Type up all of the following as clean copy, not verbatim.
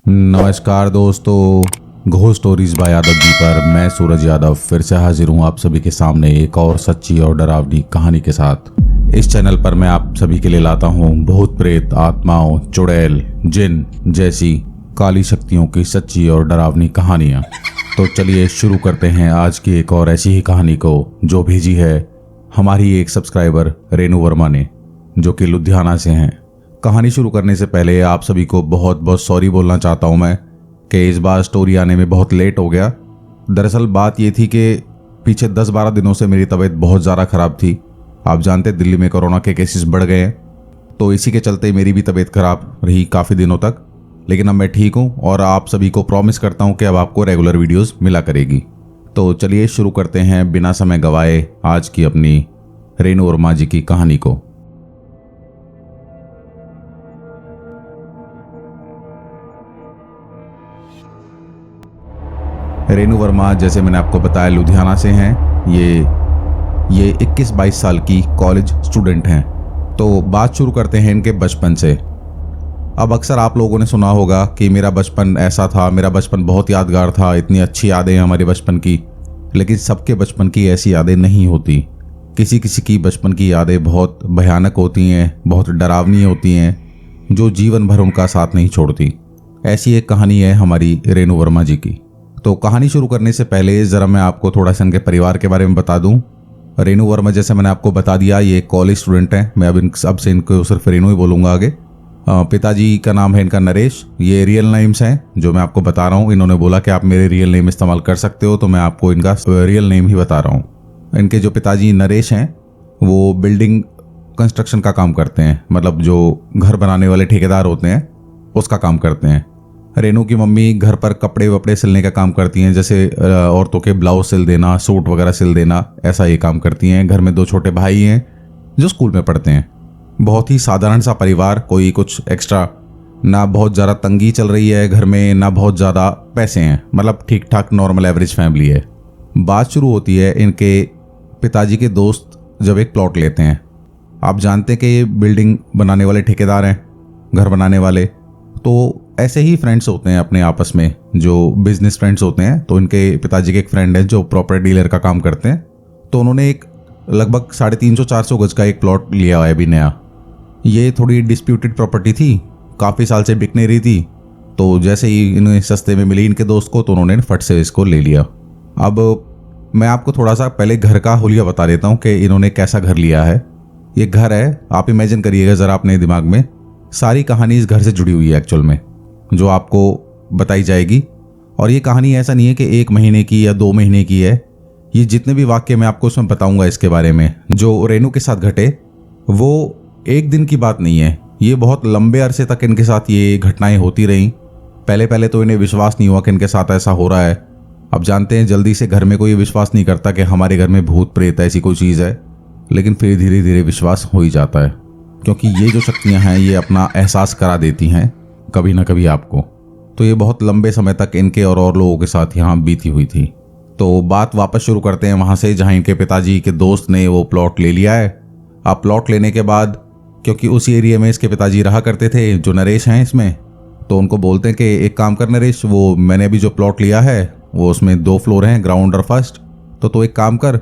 नमस्कार दोस्तों, ghost stories bye Yadav ji पर मैं सूरज यादव फिर से हाजिर हूँ आप सभी के सामने एक और सच्ची और डरावनी कहानी के साथ। इस चैनल पर मैं आप सभी के लिए लाता हूँ भूत प्रेत, आत्माओं, चुड़ैल, जिन जैसी काली शक्तियों की सच्ची और डरावनी कहानियाँ। तो चलिए शुरू करते हैं आज की एक और ऐसी ही कहानी को जो भेजी है हमारी एक सब्सक्राइबर रेनू वर्मा ने, जो कि लुधियाना से हैं। कहानी शुरू करने से पहले आप सभी को बहुत बहुत सॉरी बोलना चाहता हूं मैं कि इस बार स्टोरी आने में बहुत लेट हो गया। दरअसल बात ये थी कि पीछे 10-12 दिनों से मेरी तबीयत बहुत ज़्यादा ख़राब थी। आप जानते दिल्ली में कोरोना के केसेस बढ़ गए हैं, तो इसी के चलते मेरी भी तबीयत ख़राब रही काफ़ी दिनों तक। लेकिन अब मैं ठीक हूँ और आप सभी को प्रॉमिस करता हूँ कि अब आपको रेगुलर वीडियोज़ मिला करेगी। तो चलिए शुरू करते हैं बिना समय गवाए आज की अपनी रेनू वर्मा जी की कहानी को। रेनू वर्मा, जैसे मैंने आपको बताया, लुधियाना से हैं। ये 21-22 साल की कॉलेज स्टूडेंट हैं। तो बात शुरू करते हैं इनके बचपन से। अब अक्सर आप लोगों ने सुना होगा कि मेरा बचपन ऐसा था, मेरा बचपन बहुत यादगार था, इतनी अच्छी यादें हैं हमारे बचपन की। लेकिन सबके बचपन की ऐसी यादें नहीं होती। किसी किसी की बचपन की यादें बहुत भयानक होती हैं, बहुत डरावनी होती हैं, जो जीवन भर उनका साथ नहीं छोड़ती। ऐसी एक कहानी है हमारी रेनू वर्मा जी की। तो कहानी शुरू करने से पहले ज़रा मैं आपको थोड़ा सा इनके परिवार के बारे में बता दूं। रेनू वर्मा, जैसे मैंने आपको बता दिया, ये कॉलेज स्टूडेंट हैं। मैं अब से इनको सिर्फ रेनू ही बोलूँगा आगे। पिताजी का नाम है इनका नरेश। ये रियल नेम्स हैं जो मैं आपको बता रहा हूँ। इन्होंने बोला कि आप मेरे रियल नेम इस्तेमाल कर सकते हो, तो मैं आपको इनका रियल नेम ही बता रहा हूँ। इनके जो पिताजी नरेश हैं वो बिल्डिंग कंस्ट्रक्शन का काम करते हैं, मतलब जो घर बनाने वाले ठेकेदार होते हैं उसका काम करते हैं। रेनू की मम्मी घर पर कपड़े वपड़े सिलने का काम करती हैं, जैसे औरतों के ब्लाउज सिल देना, सूट वगैरह सिल देना, ऐसा ये काम करती हैं। घर में 2 छोटे भाई हैं जो स्कूल में पढ़ते हैं। बहुत ही साधारण सा परिवार, कोई कुछ एक्स्ट्रा ना, बहुत ज़्यादा तंगी चल रही है घर में, ना बहुत ज़्यादा पैसे हैं, मतलब ठीक ठाक नॉर्मल एवरेज फैमिली है। बात शुरू होती है इनके पिताजी के दोस्त जब एक प्लॉट लेते हैं। आप जानते हैं कि ये बिल्डिंग बनाने वाले ठेकेदार हैं, घर बनाने वाले। तो ऐसे ही फ्रेंड्स होते हैं अपने आपस में, जो बिजनेस फ्रेंड्स होते हैं। तो इनके पिताजी के एक फ्रेंड है जो प्रॉपर्टी डीलर का काम करते हैं। तो उन्होंने एक लगभग 350-400 गज का एक प्लॉट लिया हुआ है अभी नया। ये थोड़ी डिस्प्यूटेड प्रॉपर्टी थी, काफ़ी साल से बिक नहीं रही थी। तो जैसे ही इन्हें सस्ते में मिली इनके दोस्त को, तो उन्होंने फट से इसको ले लिया। अब मैं आपको थोड़ा सा पहले घर का हुलिया बता देता हूँ कि इन्होंने कैसा घर लिया है। ये घर है, आप इमेजिन करिएगा ज़रा अपने दिमाग में, सारी कहानी इस घर से जुड़ी हुई है एक्चुअल में, जो आपको बताई जाएगी। और ये कहानी ऐसा नहीं है कि 1 महीने की या 2 महीने की है। ये जितने भी वाक्य मैं आपको उसमें बताऊंगा इसके बारे में जो रेनू के साथ घटे, वो एक दिन की बात नहीं है। ये बहुत लंबे अरसे तक इनके साथ ये घटनाएं होती रहीं। पहले तो इन्हें विश्वास नहीं हुआ कि इनके साथ ऐसा हो रहा है। अब जानते हैं जल्दी से घर में कोई विश्वास नहीं करता कि हमारे घर में भूत प्रेत ऐसी कोई चीज़ है, लेकिन फिर धीरे धीरे विश्वास हो ही जाता है, क्योंकि ये जो शक्तियाँ हैं ये अपना एहसास करा देती हैं कभी ना कभी आपको। तो ये बहुत लंबे समय तक इनके और लोगों के साथ यहाँ बीती हुई थी। तो बात वापस शुरू करते हैं वहाँ से जहाँ इनके पिताजी के दोस्त ने वो प्लॉट ले लिया है। अब प्लॉट लेने के बाद, क्योंकि उसी एरिया में इसके पिताजी रहा करते थे जो नरेश हैं इसमें, तो उनको बोलते हैं कि एक काम कर नरेश, वो मैंने अभी जो प्लॉट लिया है वो उसमें 2 फ्लोर हैं, ग्राउंड और फर्स्ट। तो एक काम कर,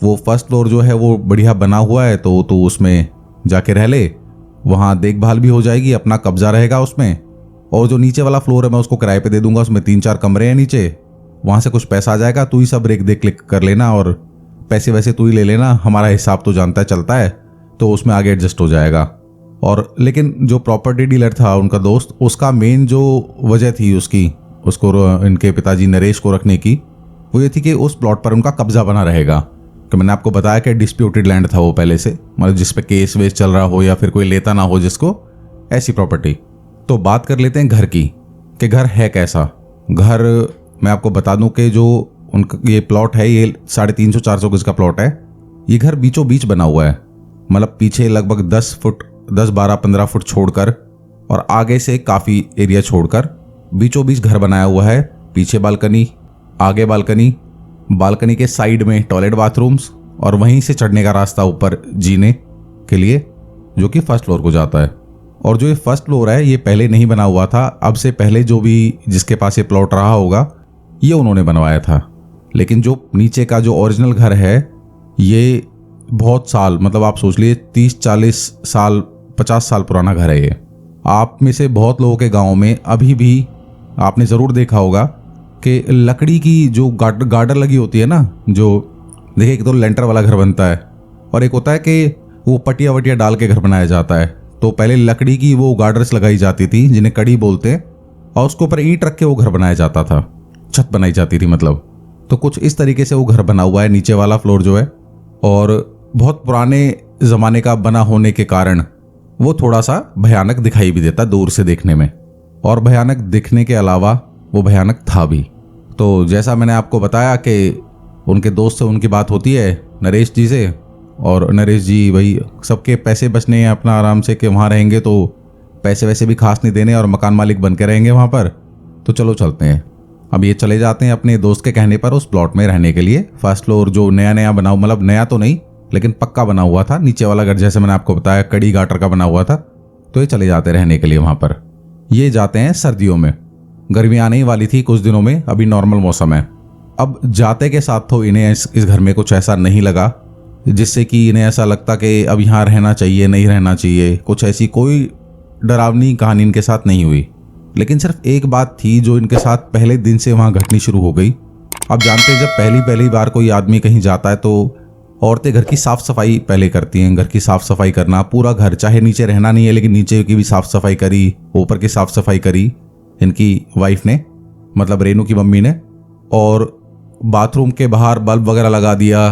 वो फर्स्ट फ्लोर जो है वो बढ़िया बना हुआ है, तो तू उसमें जाके रह ले, वहाँ देखभाल भी हो जाएगी, अपना कब्जा रहेगा उसमें। और जो नीचे वाला फ्लोर है मैं उसको किराए पे दे दूंगा, उसमें 3-4 कमरे हैं नीचे, वहाँ से कुछ पैसा आ जाएगा, तू ही सब रेख देख क्लिक कर लेना और पैसे वैसे तू ही ले लेना, हमारा हिसाब तो जानता है चलता है, तो उसमें आगे एडजस्ट हो जाएगा। और लेकिन जो प्रॉपर्टी डीलर था उनका दोस्त, उसका मेन जो वजह थी उसको इनके पिताजी नरेश को रखने की, वो ये थी कि उस प्लॉट पर उनका कब्जा बना रहेगा। कि मैंने आपको बताया कि डिस्प्यूटेड लैंड था वो पहले से, मतलब जिस पे केस वेस चल रहा हो या फिर कोई लेता ना हो जिसको, ऐसी प्रॉपर्टी। तो बात कर लेते हैं घर की, कि घर है कैसा। घर मैं आपको बता दूं कि जो उनका ये प्लॉट है, ये 350-400 गज का प्लॉट है। ये घर बीचों बीच बना हुआ है, मतलब पीछे लगभग 10 फुट 10-12-15 फुट छोड़कर और आगे से काफ़ी एरिया छोड़कर बीचों बीच घर बनाया हुआ है। पीछे बालकनी, आगे बालकनी, बालकनी के साइड में टॉयलेट बाथरूम्स, और वहीं से चढ़ने का रास्ता ऊपर जीने के लिए, जो कि फर्स्ट फ्लोर को जाता है। और जो ये फर्स्ट फ्लोर है ये पहले नहीं बना हुआ था, अब से पहले जो भी जिसके पास ये प्लॉट रहा होगा ये उन्होंने बनवाया था। लेकिन जो नीचे का जो ओरिजिनल घर है ये बहुत साल, मतलब आप सोच लिए 30-40 साल 50 साल पुराना घर है ये। आप में से बहुत लोगों के गांव में अभी भी आपने ज़रूर देखा होगा कि लकड़ी की जो गार्डर लगी होती है ना, जो देखिए एक तो लेंटर वाला घर बनता है और एक होता है कि वो पटिया वटिया डाल के घर बनाया जाता है। तो पहले लकड़ी की वो गार्डर्स लगाई जाती थी जिन्हें कड़ी बोलते हैं, और उसके ऊपर ईंट रख के वो घर बनाया जाता था, छत बनाई जाती थी मतलब। तो कुछ इस तरीके से वो घर बना हुआ है नीचे वाला फ्लोर जो है, और बहुत पुराने ज़माने का बना होने के कारण वो थोड़ा सा भयानक दिखाई भी देता दूर से देखने में, और भयानक दिखने के अलावा वो भयानक था भी। तो जैसा मैंने आपको बताया कि उनके दोस्त से उनकी बात होती है नरेश जी से, और नरेश जी भाई सबके पैसे बचने हैं अपना आराम से कि वहाँ रहेंगे तो पैसे वैसे भी खास नहीं देने और मकान मालिक बन के रहेंगे वहाँ पर, तो चलो चलते हैं। अब ये चले जाते हैं अपने दोस्त के कहने पर उस प्लॉट में रहने के लिए। फर्स्ट फ्लोर जो नया बना, मतलब नया तो नहीं लेकिन पक्का बना हुआ था, नीचे वाला घर जैसे मैंने आपको बताया कड़ी गाटर का बना हुआ था। तो ये चले जाते रहने के लिए वहाँ पर। ये जाते हैं सर्दियों में, गर्मी आने ही वाली थी कुछ दिनों में, अभी नॉर्मल मौसम है। अब जाते के साथ तो इन्हें इस घर में कुछ ऐसा नहीं लगा जिससे कि इन्हें ऐसा लगता कि अब यहाँ रहना चाहिए नहीं रहना चाहिए, कुछ ऐसी कोई डरावनी कहानी इनके साथ नहीं हुई। लेकिन सिर्फ एक बात थी जो इनके साथ पहले दिन से वहाँ घटनी शुरू हो गई। अब जानते हैं जब पहली बार कोई आदमी कहीं जाता है तो औरतें घर की साफ सफाई पहले करती हैं। घर की साफ सफाई करना, पूरा घर, चाहे नीचे रहना नहीं है लेकिन नीचे की भी साफ सफाई करी, ऊपर की साफ सफाई करी इनकी वाइफ ने, मतलब रेनू की मम्मी ने। और बाथरूम के बाहर बल्ब वगैरह लगा दिया,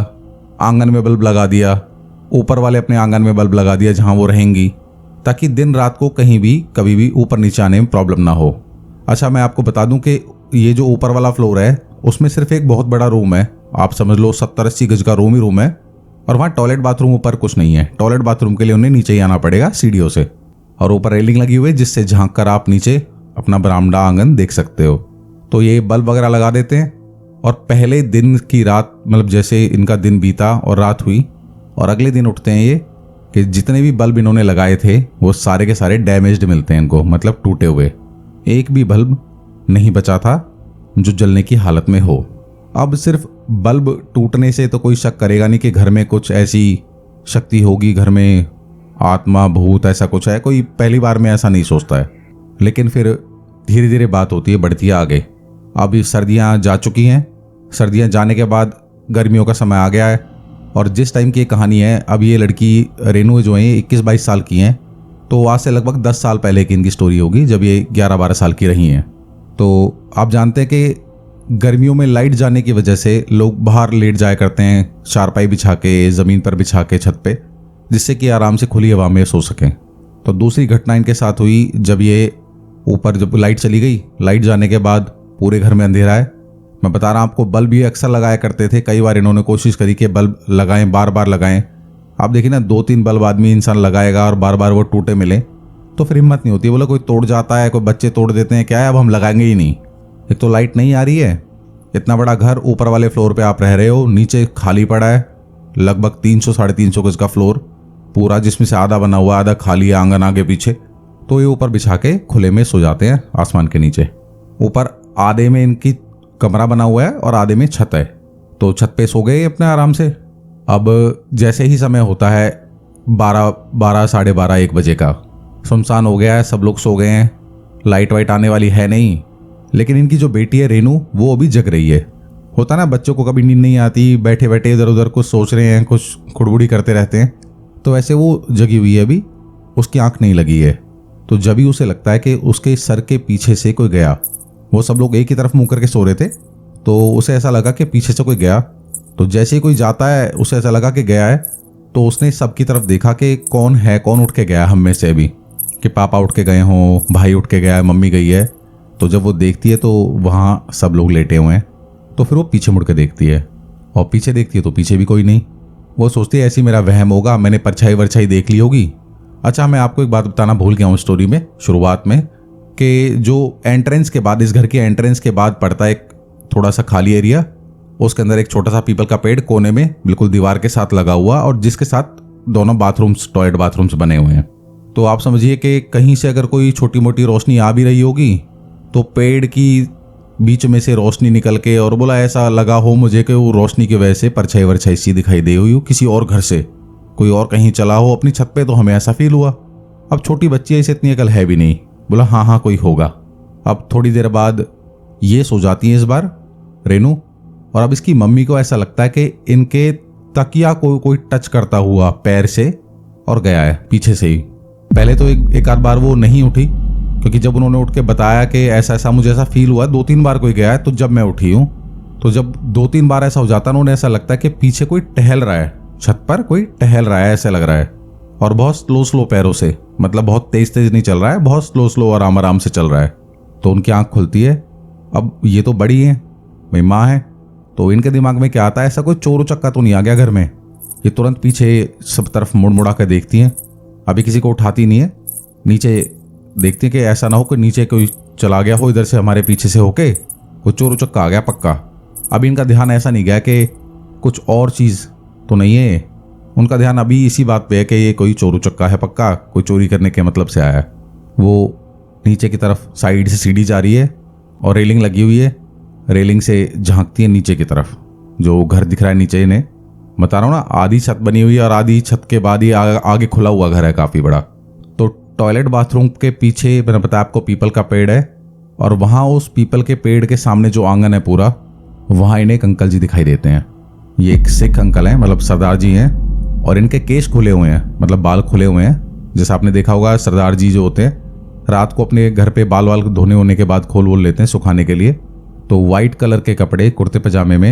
आंगन में बल्ब लगा दिया, ऊपर वाले अपने आंगन में बल्ब लगा दिया जहाँ वो रहेंगी, ताकि दिन रात को कहीं भी कभी भी ऊपर नीचे आने में प्रॉब्लम ना हो। अच्छा, मैं आपको बता दूं कि ये जो ऊपर वाला फ्लोर है उसमें सिर्फ एक बहुत बड़ा रूम है, आप समझ लो 70-80 गज का रूम ही रूम है, और वहाँ टॉयलेट बाथरूम ऊपर कुछ नहीं है। टॉयलेट बाथरूम के लिए उन्हें नीचे ही आना पड़ेगा सीढ़ियों से, और ऊपर रेलिंग लगी हुई है जिससे झांक कर आप नीचे अपना बरामदा आंगन देख सकते हो। तो ये बल्ब वगैरह लगा देते हैं, और पहले दिन की रात, मतलब जैसे इनका दिन बीता और रात हुई, और अगले दिन उठते हैं ये कि जितने भी बल्ब इन्होंने लगाए थे वो सारे के सारे डैमेज्ड मिलते हैं इनको, मतलब टूटे हुए। एक भी बल्ब नहीं बचा था जो जलने की हालत में हो। अब सिर्फ बल्ब टूटने से तो कोई शक करेगा नहीं कि घर में कुछ ऐसी शक्ति होगी, घर में आत्मा भूत ऐसा कुछ है, कोई पहली बार में ऐसा नहीं सोचता है। लेकिन फिर धीरे धीरे बात होती है, बढ़ती है आगे। अब सर्दियाँ जा चुकी हैं, सर्दियाँ जाने के बाद गर्मियों का समय आ गया है, और जिस टाइम की ये कहानी है, अब ये लड़की रेनू जो है 21-22 साल की हैं, तो आज से लगभग 10 साल पहले की इनकी स्टोरी होगी जब ये 11-12 साल की रही हैं। तो आप जानते हैं कि गर्मियों में लाइट जाने की वजह से लोग बाहर लेट जाया करते हैं, चारपाई बिछा के, ज़मीन पर बिछा के छत पे, जिससे कि आराम से खुली हवा में सो सकें। तो दूसरी घटना इनके साथ हुई जब ये ऊपर, जब लाइट चली गई, लाइट जाने के बाद पूरे घर में अंधेरा है। मैं बता रहा हूँ आपको, बल्ब ये अक्सर लगाया करते थे, कई बार इन्होंने कोशिश करी कि बल्ब लगाएं, बार बार लगाएं। आप देखिए ना, 2-3 बल्ब आदमी इंसान लगाएगा और बार बार वो टूटे मिले तो फिर हिम्मत नहीं होती, बोला कोई तोड़ जाता है, कोई बच्चे तोड़ देते हैं, क्या है अब हम लगाएंगे ही नहीं। एक तो लाइट नहीं आ रही है, इतना बड़ा घर, ऊपर वाले फ्लोर पे आप रह रहे हो, नीचे खाली पड़ा है, लगभग 300-350 गज का फ्लोर पूरा, जिसमें से आधा बना हुआ आधा खाली है, आंगन आगे पीछे। तो ये ऊपर बिछा के खुले में सो जाते हैं आसमान के नीचे। ऊपर आधे में इनकी कमरा बना हुआ है और आधे में छत है, तो छत पे सो गए अपने आराम से। अब जैसे ही समय होता है 12, साढ़े 12, 1 बजे का, सुनसान हो गया है, सब लोग सो गए हैं, लाइट वाइट आने वाली है नहीं। लेकिन इनकी जो बेटी है रेनू, वो अभी जग रही है। होता ना बच्चों को कभी नींद नहीं आती, बैठे बैठे इधर उधर कुछ सोच रहे हैं, कुछ खुड़बुड़ी करते रहते हैं, तो ऐसे वो जगी हुई है अभी, उसकी आंख नहीं लगी है। तो जब भी उसे लगता है कि उसके सर के पीछे से कोई गया, वो सब लोग एक ही तरफ मुंह करके सो रहे थे, तो उसे ऐसा लगा कि पीछे से कोई गया। तो जैसे ही कोई जाता है उसे ऐसा लगा कि गया है, तो उसने सबकी तरफ देखा कि कौन है, कौन उठ के गया हम में से अभी, कि पापा उठ के गए हों, भाई उठ के गया है, मम्मी गई है। तो जब वो देखती है तो वहाँ सब लोग लेटे हुए हैं, तो फिर वो पीछे मुड़ के देखती है, और पीछे देखती है तो पीछे भी कोई नहीं। वो सोचती है ऐसी मेरा वहम होगा, मैंने परछाई वरछाई देख ली होगी। अच्छा, मैं आपको एक बात बताना भूल गया हूँ स्टोरी में शुरुआत में, कि जो एंट्रेंस के बाद, इस घर के एंट्रेंस के बाद पड़ता है एक थोड़ा सा खाली एरिया, उसके अंदर एक छोटा सा पीपल का पेड़ कोने में बिल्कुल दीवार के साथ लगा हुआ, और जिसके साथ दोनों बाथरूम्स, टॉयलेट बाथरूम्स बने हुए हैं। तो आप समझिए कि कहीं से अगर कोई छोटी मोटी रोशनी आ भी रही होगी तो पेड़ की बीच में से रोशनी निकल के, और बोला ऐसा लगा हो मुझे कि वो रोशनी की वजह से परछाई वरछाई सी दिखाई दे हुई हो किसी और घर से, कोई और कहीं चला हो अपनी छत पे, तो हमें ऐसा फील हुआ। अब छोटी बच्ची ऐसे इतनी अकल है भी नहीं, बोला हाँ हाँ कोई होगा। अब थोड़ी देर बाद ये सो जाती है इस बार रेनू, और अब इसकी मम्मी को ऐसा लगता है कि इनके तकिया को कोई टच करता हुआ पैर से और गया है पीछे से ही। पहले तो एक आध बार वो नहीं उठी, क्योंकि जब उन्होंने उठ के बताया कि ऐसा ऐसा मुझे ऐसा फील हुआ, 2-3 बार कोई गया है, तो जब मैं उठी हूँ तो जब 2-3 बार ऐसा हो जाता है उन्हें ऐसा लगता है कि पीछे कोई टहल रहा है, छत पर कोई टहल रहा है ऐसा लग रहा है, और बहुत स्लो स्लो पैरों से, मतलब बहुत तेज तेज नहीं चल रहा है, बहुत स्लो स्लो आराम आराम से चल रहा है। तो उनकी आंख खुलती है। अब ये तो बड़ी है, मेरी माँ है, तो इनके दिमाग में क्या आता है, ऐसा कोई चोर उचक्का तो नहीं आ गया घर में। ये तुरंत पीछे सब तरफ मुड़ मुड़ा कर देखती हैं, अभी किसी को उठाती नहीं है, नीचे देखती हैं कि ऐसा ना हो कि नीचे कोई चला गया हो इधर से हमारे पीछे से होके, कोई चोर उचक्का आ गया पक्का। अभी इनका ध्यान ऐसा नहीं गया कि कुछ और चीज़ तो नहीं है, उनका ध्यान अभी इसी बात पे है कि ये कोई चोर उचक्का है पक्का, कोई चोरी करने के मतलब से आया है। वो नीचे की तरफ साइड से सीढ़ी जा रही है और रेलिंग लगी हुई है, रेलिंग से झांकती है नीचे की तरफ, जो घर दिख रहा है नीचे इन्हें, बता रहा हूँ ना, आधी छत बनी हुई है और आधी छत के बाद ही आगे खुला हुआ घर है काफ़ी बड़ा। तो टॉयलेट बाथरूम के पीछे मैंने बताया आपको पीपल का पेड़ है, और वहाँ उस पीपल के पेड़ के सामने जो आंगन है पूरा, वहाँ इन्हें एक अंकल जी दिखाई देते हैं। ये एक सिख अंकल हैं, मतलब सरदार जी हैं, और इनके केश खुले हुए हैं, मतलब बाल खुले हुए हैं। जैसा आपने देखा होगा सरदार जी जो होते हैं रात को अपने घर पे बाल वाल धोने होने के बाद खोल वोल लेते हैं सुखाने के लिए। तो वाइट कलर के कपड़े कुर्ते पजामे में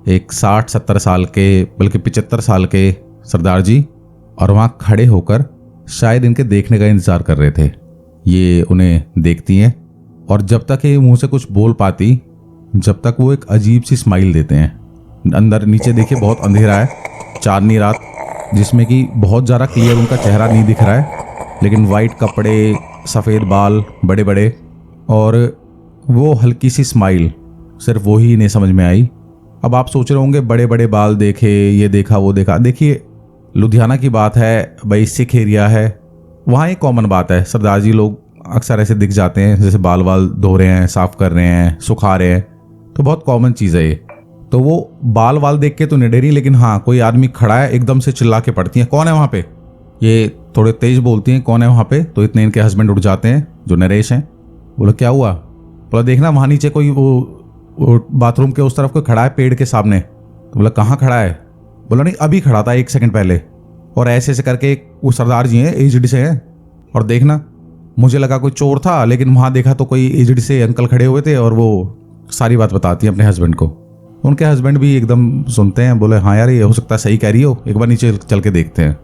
एक 60-70 साल के, बल्कि 75 साल के सरदार जी, और वहाँ खड़े होकर शायद इनके देखने का इंतजार कर रहे थे। ये उन्हें देखती हैं, और जब तक ये मुंह से कुछ बोल पाती, जब तक वो एक अजीब सी स्माइल देते हैं। अंदर नीचे देखिए बहुत अंधेरा है, चांदनी रात, जिसमें कि बहुत ज़्यादा क्लियर उनका चेहरा नहीं दिख रहा है, लेकिन वाइट कपड़े, सफ़ेद बाल बड़े बड़े, और वो हल्की सी स्माइल, सिर्फ वो ही इन्हें समझ में आई। अब आप सोच रहे होंगे बड़े बड़े बाल देखे, ये देखा वो देखा। देखिए लुधियाना की बात है भाई, सिख एरिया है, वहाँ एक कॉमन बात है, सरदार जी लोग अक्सर ऐसे दिख जाते हैं, जैसे बाल वाल धो रहे हैं, साफ़ कर रहे हैं, सुखा रहे हैं, तो बहुत कॉमन चीज़ है ये। तो वो बाल वाल देख के तो नहीं डरी, लेकिन हाँ कोई आदमी खड़ा है, एकदम से चिल्ला के पड़ती हैं, कौन है वहाँ पे। ये थोड़े तेज बोलती हैं, कौन है वहाँ पे। तो इतने इनके हस्बैंड उठ जाते हैं जो नरेश हैं। बोला क्या हुआ। बोला देखना वहाँ नीचे कोई वो बाथरूम के उस तरफ कोई खड़ा है पेड़ के सामने। तो बोला कहाँ खड़ा है। बोला नहीं अभी खड़ा था 1 सेकंड पहले। और ऐसे ऐसे करके वो सरदार जी हैं, एजड से हैं, और देखना मुझे लगा कोई चोर था, लेकिन वहाँ देखा तो कोई एजड से अंकल खड़े हुए थे, और वो सारी बात बताती हैं अपने हस्बैंड को। उनके हस्बैंड भी एकदम सुनते हैं, बोले हाँ यार ये हो सकता है सही कह रही हो, एक बार नीचे चल के देखते हैं।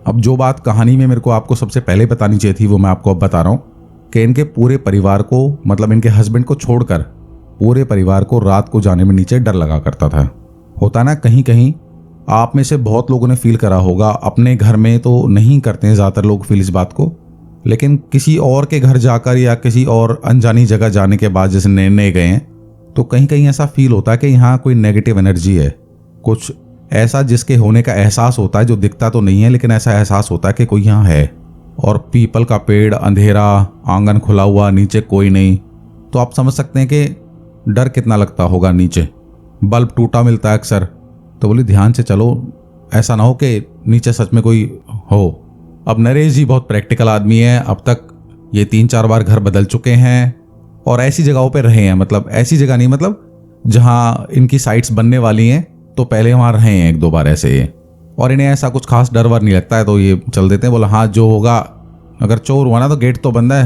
अब जो बात कहानी में मेरे को आपको सबसे पहले बतानी चाहिए थी वो मैं आपको अब बता रहा हूँ कि इनके पूरे परिवार को, मतलब इनके हस्बैंड को छोड़कर पूरे परिवार को रात को जाने में नीचे डर लगा करता था। होता ना कहीं कहीं आप में से बहुत लोगों ने फील करा होगा, अपने घर में तो नहीं करते हैं ज़्यादातर लोग फील इस बात को, लेकिन किसी और के घर जाकर या किसी और अनजानी जगह जाने के बाद जैसे नए नए गए हैं तो कहीं कहीं ऐसा फील होता है कि यहाँ कोई नेगेटिव एनर्जी है, कुछ ऐसा जिसके होने का एहसास होता है, जो दिखता तो नहीं है लेकिन ऐसा एहसास होता है कि कोई यहाँ है। और पीपल का पेड़, अंधेरा, आंगन खुला हुआ, नीचे कोई नहीं, तो आप समझ सकते हैं कि डर कितना लगता होगा। नीचे बल्ब टूटा मिलता है अक्सर, तो बोली ध्यान से चलो, ऐसा ना हो कि नीचे सच में कोई हो। अब नरेश जी बहुत प्रैक्टिकल आदमी है, अब तक ये 3-4 बार घर बदल चुके हैं और ऐसी जगहों पे रहे हैं, मतलब ऐसी जगह नहीं, मतलब जहाँ इनकी साइट्स बनने वाली हैं तो पहले वहाँ रहे हैं 1-2 बार ऐसे, और इन्हें ऐसा कुछ खास डर वर नहीं लगता है, तो ये चल देते हैं। बोला हाँ जो होगा, अगर चोर हुआ ना तो गेट तो बंद है,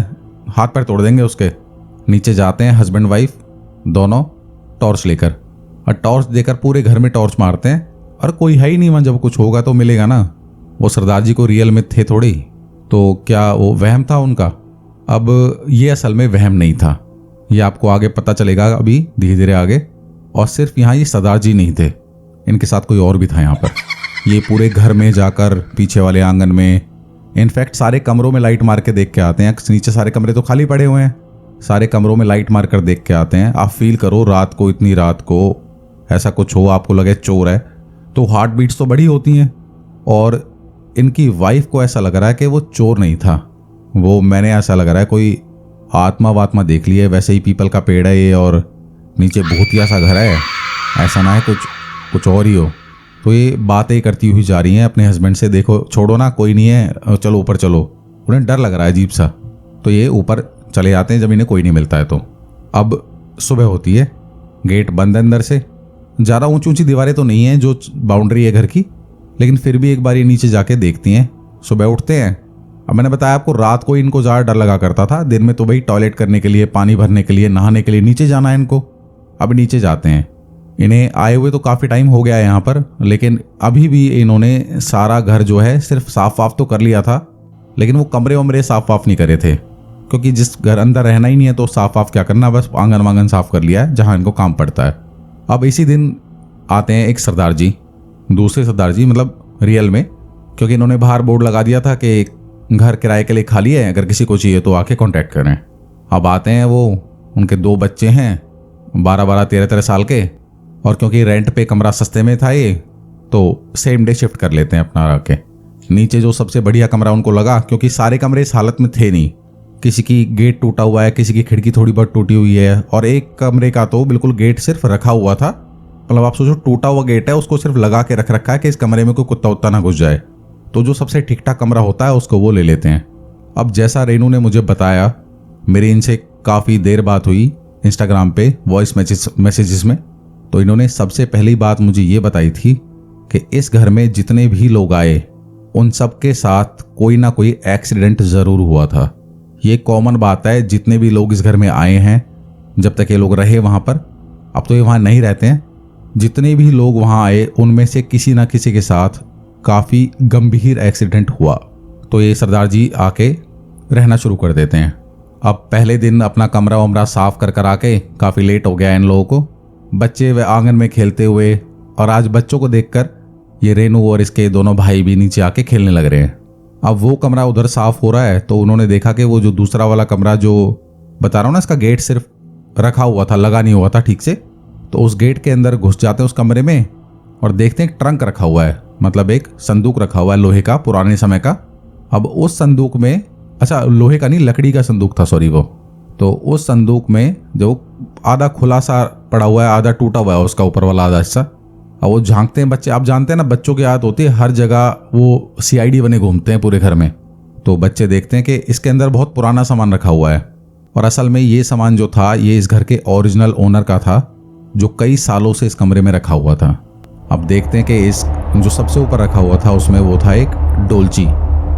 हाथ पैर तोड़ देंगे उसके। नीचे जाते हैं हस्बैंड वाइफ दोनों टॉर्च लेकर, और टॉर्च देकर पूरे घर में टॉर्च मारते हैं, और कोई है ही नहीं वहाँ, जब कुछ होगा तो मिलेगा ना। वो सरदार जी को रियल में थे थोड़ी, तो क्या वो वहम था उनका। अब ये असल में वहम नहीं था, ये आपको आगे पता चलेगा अभी धीरे धीरे आगे। और सिर्फ यहाँ ये सरदार जी नहीं थे, इनके साथ कोई और भी था यहाँ पर। ये पूरे घर में जाकर पीछे वाले आंगन में, इनफैक्ट सारे कमरों में लाइट मार के देख के आते हैं। नीचे सारे कमरे तो खाली पड़े हुए हैं, सारे कमरों में लाइट मार कर देख के आते हैं। आप फील करो रात को, इतनी रात को ऐसा कुछ हो, आपको लगे चोर है, तो हार्ट बीट्स तो बड़ी होती हैं, और इनकी वाइफ को ऐसा लग रहा है कि वो चोर नहीं था, वो मैंने ऐसा लग रहा है कोई आत्मा वात्मा देख ली है। वैसे ही पीपल का पेड़ है ये और नीचे भूतिया सा घर है, ऐसा ना है कुछ और ही हो। तो ये बातें करती हुई जा रही हैं अपने हस्बैंड से, देखो छोड़ो ना, कोई नहीं है, चलो ऊपर चलो। उन्हें डर लग रहा है अजीब सा, तो ये ऊपर चले जाते हैं जब इन्हें कोई नहीं मिलता है। तो अब सुबह होती है, गेट बंद है अंदर से, ज़्यादा ऊंची ऊंची दीवारें तो नहीं है जो बाउंड्री है घर की, लेकिन फिर भी एक बार ये नीचे जाके देखती हैं। सुबह उठते हैं। अब मैंने बताया आपको रात को इनको ज़्यादा डर लगा करता था, दिन में तो भाई टॉयलेट करने के लिए, पानी भरने के लिए, नहाने के लिए नीचे जाना है इनको। अब नीचे जाते हैं, इन्हें आए हुए तो काफ़ी टाइम हो गया है यहाँ पर, लेकिन अभी भी इन्होंने सारा घर जो है सिर्फ साफ वाफ तो कर लिया था, लेकिन वो कमरे वमरे साफ वाफ नहीं करे थे, क्योंकि जिस घर अंदर रहना ही नहीं है तो साफ वाफ क्या करना, बस आंगन वांगन साफ कर लिया है जहाँ इनको काम पड़ता है। अब इसी दिन आते हैं एक सरदार जी, दूसरे सरदार जी मतलब रियल में, क्योंकि इन्होंने बाहर बोर्ड लगा दिया था कि घर किराए के लिए खाली है, अगर किसी को चाहिए तो आके कांटेक्ट करें। अब आते हैं वो, उनके 2 बच्चे हैं 12-12, 13-13 साल के, और क्योंकि रेंट पे कमरा सस्ते में था ये, तो सेम डे शिफ्ट कर लेते हैं अपना आके। नीचे जो सबसे बढ़िया कमरा उनको लगा, क्योंकि सारे कमरे इस हालत में थे नहीं, किसी की गेट टूटा हुआ है, किसी की खिड़की थोड़ी बहुत टूटी हुई है, और एक कमरे का तो बिल्कुल गेट सिर्फ रखा हुआ था, मतलब आप सोचो टूटा हुआ गेट है, उसको सिर्फ लगा के रख रखा है कि इस कमरे में कोई कुत्ता उत्ता ना घुस जाए। तो जो सबसे ठीक ठाक कमरा होता है उसको वो ले लेते हैं। अब जैसा रेनू ने मुझे बताया, मेरी इनसे काफ़ी देर बात हुई इंस्टाग्राम पे वॉइस मैसेजेस में, तो इन्होंने सबसे पहली बात मुझे ये बताई थी कि इस घर में जितने भी लोग आए उन सब के साथ कोई ना कोई एक्सीडेंट ज़रूर हुआ था। ये कॉमन बात है, जितने भी लोग इस घर में आए हैं, जब तक ये लोग रहे वहाँ पर, अब तो ये वहाँ नहीं रहते हैं, जितने भी लोग वहाँ आए उनमें से किसी ना किसी के साथ काफ़ी गंभीर एक्सीडेंट हुआ। तो ये सरदार जी आके रहना शुरू कर देते हैं। अब पहले दिन अपना कमरा वमरा साफ कर आके काफ़ी लेट हो गया इन लोगों को, बच्चे वे आंगन में खेलते हुए, और आज बच्चों को देखकर ये रेनू और इसके दोनों भाई भी नीचे आके खेलने लग रहे हैं। अब वो कमरा उधर साफ हो रहा है, तो उन्होंने देखा कि वो जो दूसरा वाला कमरा जो बता रहा हूँ ना, इसका गेट सिर्फ रखा हुआ था, लगा नहीं हुआ था ठीक से, तो उस गेट के अंदर घुस जाते हैं उस कमरे में और देखते हैं एक ट्रंक रखा हुआ है, मतलब एक संदूक रखा हुआ है लोहे का, पुराने समय का। अब उस संदूक में, अच्छा लोहे का नहीं लकड़ी का संदूक था सॉरी वो, तो उस संदूक में जो आधा खुला सा पड़ा हुआ है, आधा टूटा हुआ है उसका ऊपर वाला आधा हिस्सा। अब वो झांकते हैं बच्चे, आप जानते हैं ना बच्चों की आदत होती है हर जगह वो CID बने घूमते हैं पूरे घर में, तो बच्चे देखते हैं कि इसके अंदर बहुत पुराना सामान रखा हुआ है, और असल में ये सामान जो था ये इस घर के ओरिजिनल ओनर का था, जो कई सालों से इस कमरे में रखा हुआ था। अब देखते हैं कि इस जो सबसे ऊपर रखा हुआ था उसमें वो था एक डोलची,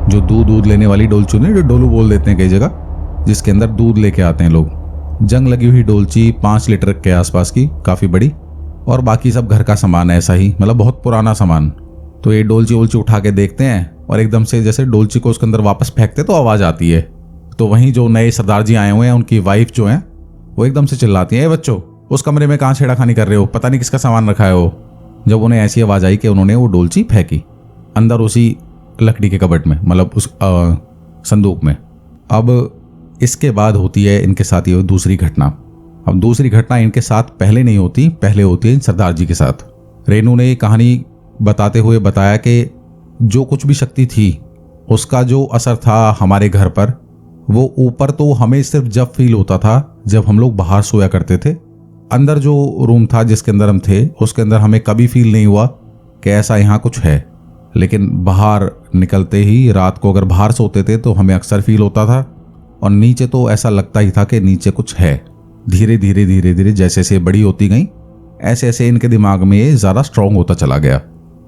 जो दूध लेने वाली डोलची नहीं, जो डोलू बोल देते हैं कई जगह, जिसके अंदर दूध लेके आते हैं लोग। जंग लगी हुई डोलची 5 लीटर के आसपास की, काफ़ी बड़ी, और बाकी सब घर का सामान ऐसा ही, मतलब बहुत पुराना सामान। तो ये डोलची वोलची उठा के देखते हैं, और एकदम से जैसे डोलची को उसके अंदर वापस फेंकते तो आवाज़ आती है। तो वहीं जो नए सरदार जी आए हुए हैं उनकी वाइफ जो है वो एकदम से चिल्लाती हैं, ए बच्चों उस कमरे में कहाँ छेड़ाखानी कर रहे हो, पता नहीं किसका सामान रखा है वो। जब उन्हें ऐसी आवाज़ आई कि उन्होंने वो डोलची फेंकी अंदर उसी लकड़ी के कबर्ड में, मतलब उस संदूक में। अब इसके बाद होती है इनके साथ ये दूसरी घटना। अब दूसरी घटना इनके साथ पहले नहीं होती, पहले होती है इन सरदार जी के साथ। रेनू ने कहानी बताते हुए बताया कि जो कुछ भी शक्ति थी उसका जो असर था हमारे घर पर, वो ऊपर तो हमें सिर्फ जब फील होता था जब हम लोग बाहर सोया करते थे। अंदर जो रूम था जिसके अंदर हम थे उसके अंदर हमें कभी फील नहीं हुआ कि ऐसा यहाँ कुछ है, लेकिन बाहर निकलते ही रात को अगर बाहर सोते थे तो हमें अक्सर फील होता था, और नीचे तो ऐसा लगता ही था कि नीचे कुछ है। धीरे धीरे धीरे धीरे जैसे जैसे बड़ी होती गई ऐसे ऐसे इनके दिमाग में ये ज़्यादा स्ट्रांग होता चला गया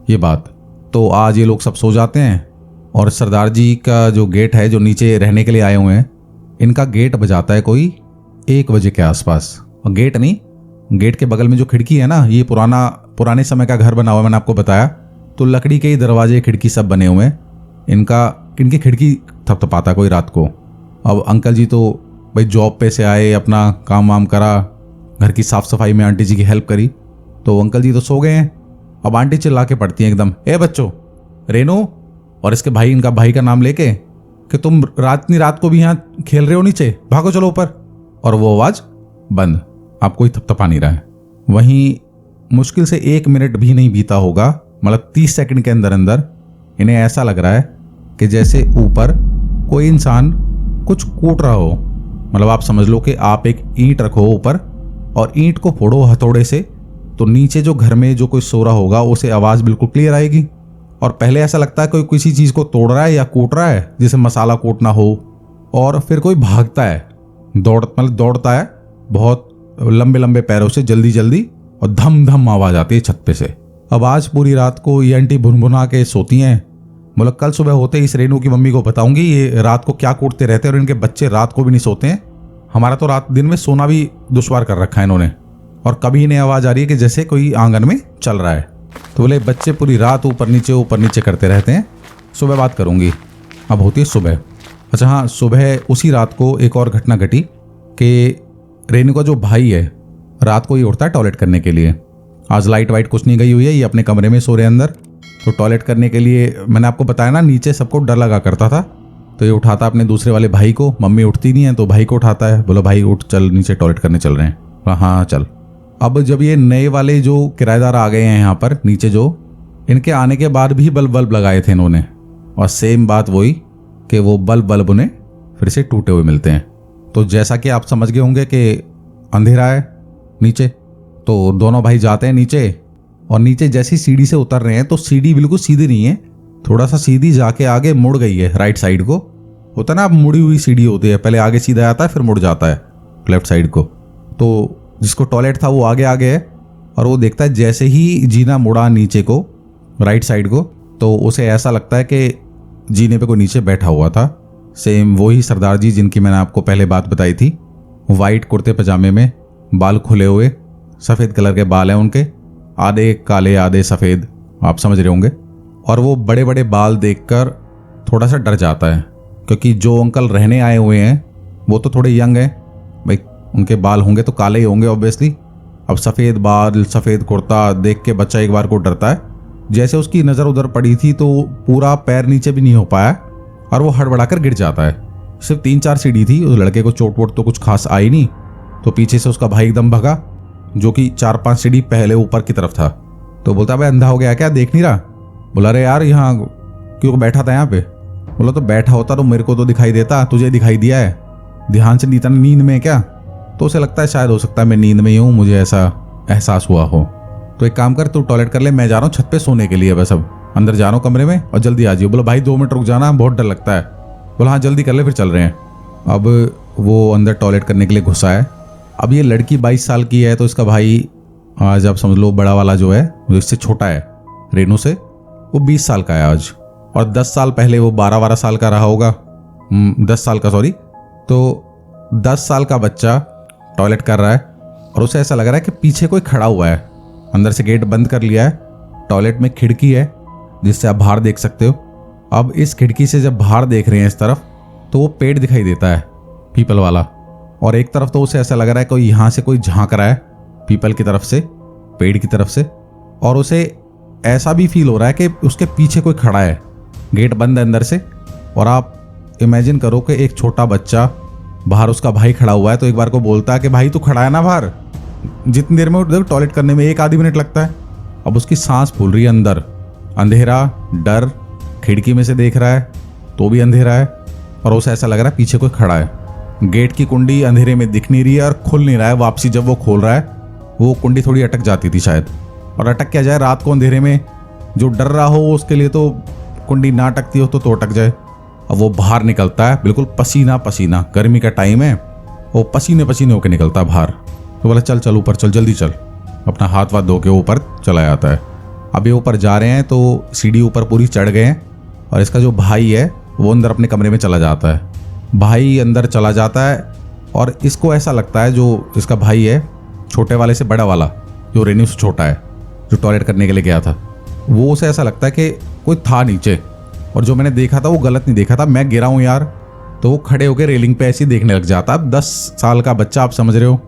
ये बात। तो आज ये लोग सब सो जाते हैं, और सरदार जी का जो गेट है जो नीचे रहने के लिए आए हुए हैं, इनका गेट बजाता है कोई 1 बजे के आसपास। और गेट नहीं, गेट के बगल में जो खिड़की है ना, ये पुराने समय का घर बना हुआ है, मैंने आपको बताया, तो लकड़ी के ही दरवाजे खिड़की सब बने हुए हैं। इनकी खिड़की थपथपाता कोई रात को। अब अंकल जी तो भाई जॉब पे से आए, अपना काम वाम करा, घर की साफ सफाई में आंटी जी की हेल्प करी, तो अंकल जी तो सो गए हैं। अब आंटी चिल्ला के पड़ती हैं एकदम, ए बच्चों, रेनू और इसके भाई, इनका भाई का नाम लेके, कि तुम रात को भी यहाँ खेल रहे हो नीचे, भागो चलो ऊपर। और वो आवाज़ बंद, आप कोई थपथपा नहीं रहा है। वहीं मुश्किल से 1 मिनट भी नहीं बीता होगा, मतलब 30 सेकंड के अंदर अंदर इन्हें ऐसा लग रहा है कि जैसे ऊपर कोई इंसान कुछ कूट रहा हो। मतलब आप समझ लो कि आप एक ईंट रखो ऊपर और ईंट को फोड़ो हथौड़े से, तो नीचे जो घर में जो कोई सो रहा होगा उसे आवाज़ बिल्कुल क्लियर आएगी। और पहले ऐसा लगता है कोई किसी चीज़ को तोड़ रहा है या कूट रहा है, जैसे मसाला कूटना हो। और फिर कोई भागता है, दौड़ता है बहुत लंबे लंबे पैरों से जल्दी जल्दी, और धम धम आवाज़ आती है छत पे से। अब आज पूरी रात को ये आंटी भुनभुना के सोती हैं। मतलब कल सुबह होते ही इस रेनू की मम्मी को बताऊंगी ये रात को क्या कूटते रहते हैं, और इनके बच्चे रात को भी नहीं सोते हैं। हमारा तो रात दिन में सोना भी दुश्वार कर रखा है इन्होंने। और कभी इन्हें आवाज़ आ रही है कि जैसे कोई आंगन में चल रहा है। तो बोले बच्चे पूरी रात ऊपर नीचे करते रहते हैं। सुबह बात करूंगी। अब होती है सुबह। अच्छा हाँ, सुबह उसी रात को एक और घटना घटी कि रेनू का जो भाई है रात को ही उठता है टॉयलेट करने के लिए। आज लाइट वाइट कुछ नहीं गई हुई है, ये अपने कमरे में सो रहे अंदर। तो टॉयलेट करने के लिए मैंने आपको बताया ना, नीचे सबको डर लगा करता था, तो ये उठाता अपने दूसरे वाले भाई को। मम्मी उठती नहीं है तो भाई को उठाता है, बोलो भाई उठ चल नीचे टॉयलेट करने चल रहे हैं। हाँ चल। अब जब ये नए वाले जो किराएदार आ गए हैं यहाँ पर नीचे, जो इनके आने के बाद भी बल्ब लगाए थे इन्होंने, और सेम बात वही कि वो बल्ब उन्हें फिर से टूटे हुए मिलते हैं। तो जैसा कि आप समझ गए होंगे कि अंधेरा है नीचे, तो दोनों भाई जाते हैं नीचे। और नीचे जैसी सीढ़ी से उतर रहे हैं तो सीढ़ी बिल्कुल सीधी नहीं है, थोड़ा सा सीधी जाके आगे मुड़ गई है राइट साइड को। होता ना, अब मुड़ी हुई सीढ़ी होती है, पहले आगे सीधा आता है फिर मुड़ जाता है लेफ्ट साइड को। तो जिसको टॉयलेट था वो आगे आगे है, और वो देखता है जैसे ही जीना मुड़ा नीचे को राइट साइड को, तो उसे ऐसा लगता है कि जीने पे कोई नीचे बैठा हुआ था। सेम वही सरदार जी जिनकी मैंने आपको पहले बात बताई थी, वाइट कुर्ते पजामे में, बाल खुले हुए, सफ़ेद कलर के बाल हैं उनके, आधे काले आधे सफ़ेद, आप समझ रहे होंगे। और वो बड़े बड़े बाल देखकर थोड़ा सा डर जाता है, क्योंकि जो अंकल रहने आए हुए हैं वो तो थोड़े यंग हैं भाई, उनके बाल होंगे तो काले ही होंगे ऑब्वियसली। अब सफ़ेद बाल सफ़ेद कुर्ता देख के बच्चा एक बार को डरता है। जैसे उसकी नज़र उधर पड़ी थी तो पूरा पैर नीचे भी नहीं हो पाया और वो हड़बड़ाकर गिर जाता है। सिर्फ 3-4 सीढ़ी थी, उस लड़के को चोट वोट तो कुछ खास आई नहीं। तो पीछे से उसका भाई एकदम भगा, जो कि 4-5 सीढ़ी पहले ऊपर की तरफ था। तो बोलता भाई अंधा हो गया क्या, देख नहीं रहा? बोला अरे यार यहाँ क्यों बैठा था यहाँ पे? बोला तो बैठा होता तो मेरे को तो दिखाई देता, तुझे दिखाई दिया है, ध्यान से नहीं था, नींद में क्या? तो उसे लगता है शायद हो सकता है मैं नींद में ही हूँ, मुझे ऐसा एहसास हुआ हो। तो एक काम कर, तू टॉयलेट कर ले, मैं जा रहा हूँ छत पे सोने के लिए, बस अब अंदर जा रहा हूँ कमरे में और जल्दी आ जाइए। बोला भाई 2 मिनट रुक जाना, बहुत डर लगता है। बोला हाँ जल्दी कर ले, फिर चल रहे हैं। अब वो अंदर टॉयलेट करने के लिए घुसा है। अब ये लड़की 22 साल की है, तो इसका भाई आज आप समझ लो बड़ा वाला जो है वो इससे छोटा है रेनू से, वो 20 साल का है आज। और 10 साल पहले वो 12-12 साल का रहा होगा, 10 साल का सॉरी। तो 10 साल का बच्चा टॉयलेट कर रहा है और उसे ऐसा लग रहा है कि पीछे कोई खड़ा हुआ है। अंदर से गेट बंद कर लिया है, टॉयलेट में खिड़की है जिससे आप बाहर देख सकते हो। अब इस खिड़की से जब बाहर देख रहे हैं इस तरफ, तो वो पेड़ दिखाई देता है पीपल वाला, और एक तरफ तो उसे ऐसा लग रहा है कोई यहाँ से कोई झांक रहा है पीपल की तरफ से, पेड़ की तरफ से। और उसे ऐसा भी फील हो रहा है कि उसके पीछे कोई खड़ा है, गेट बंद है अंदर से। और आप इमेजिन करो कि एक छोटा बच्चा बाहर, उसका भाई खड़ा हुआ है, तो एक बार को बोलता है कि भाई तू खड़ा है ना बाहर। जितनी देर में उधर टॉयलेट करने में 1-आधी मिनट लगता है। अब उसकी सांस फूल रही है अंदर, अंधेरा, डर, खिड़की में से देख रहा है तो भी अंधेरा है, और उसे ऐसा लग रहा है पीछे कोई खड़ा है। गेट की कुंडी अंधेरे में दिख नहीं रही है और खुल नहीं रहा है। वापसी जब वो खोल रहा है, वो कुंडी थोड़ी अटक जाती थी शायद, और अटक क्या जाए, रात को अंधेरे में जो डर रहा हो उसके लिए तो कुंडी ना अटकती हो तो अटक जाए। अब वो बाहर निकलता है बिल्कुल पसीना पसीना, गर्मी का टाइम है, वो पसीने पसीने होकर निकलता है बाहर। तो बोला चल चल ऊपर चल, जल्दी चल। अपना हाथ वाथ धो के ऊपर चला जाता है। अब ये ऊपर जा रहे हैं तो सीढ़ी ऊपर पूरी चढ़ गए हैं, और इसका जो भाई है वो अंदर अपने कमरे में चला जाता है। भाई अंदर चला जाता है और इसको ऐसा लगता है, जो इसका भाई है छोटे वाले से बड़ा वाला, जो रेनू से छोटा है, जो टॉयलेट करने के लिए गया था, वो उसे ऐसा लगता है कि कोई था नीचे, और जो मैंने देखा था वो गलत नहीं देखा था, मैं गिरा हूँ यार। तो वो खड़े होकर रेलिंग पे ऐसे ही देखने लग जाता। अब 10 साल का बच्चा, आप समझ रहे हो,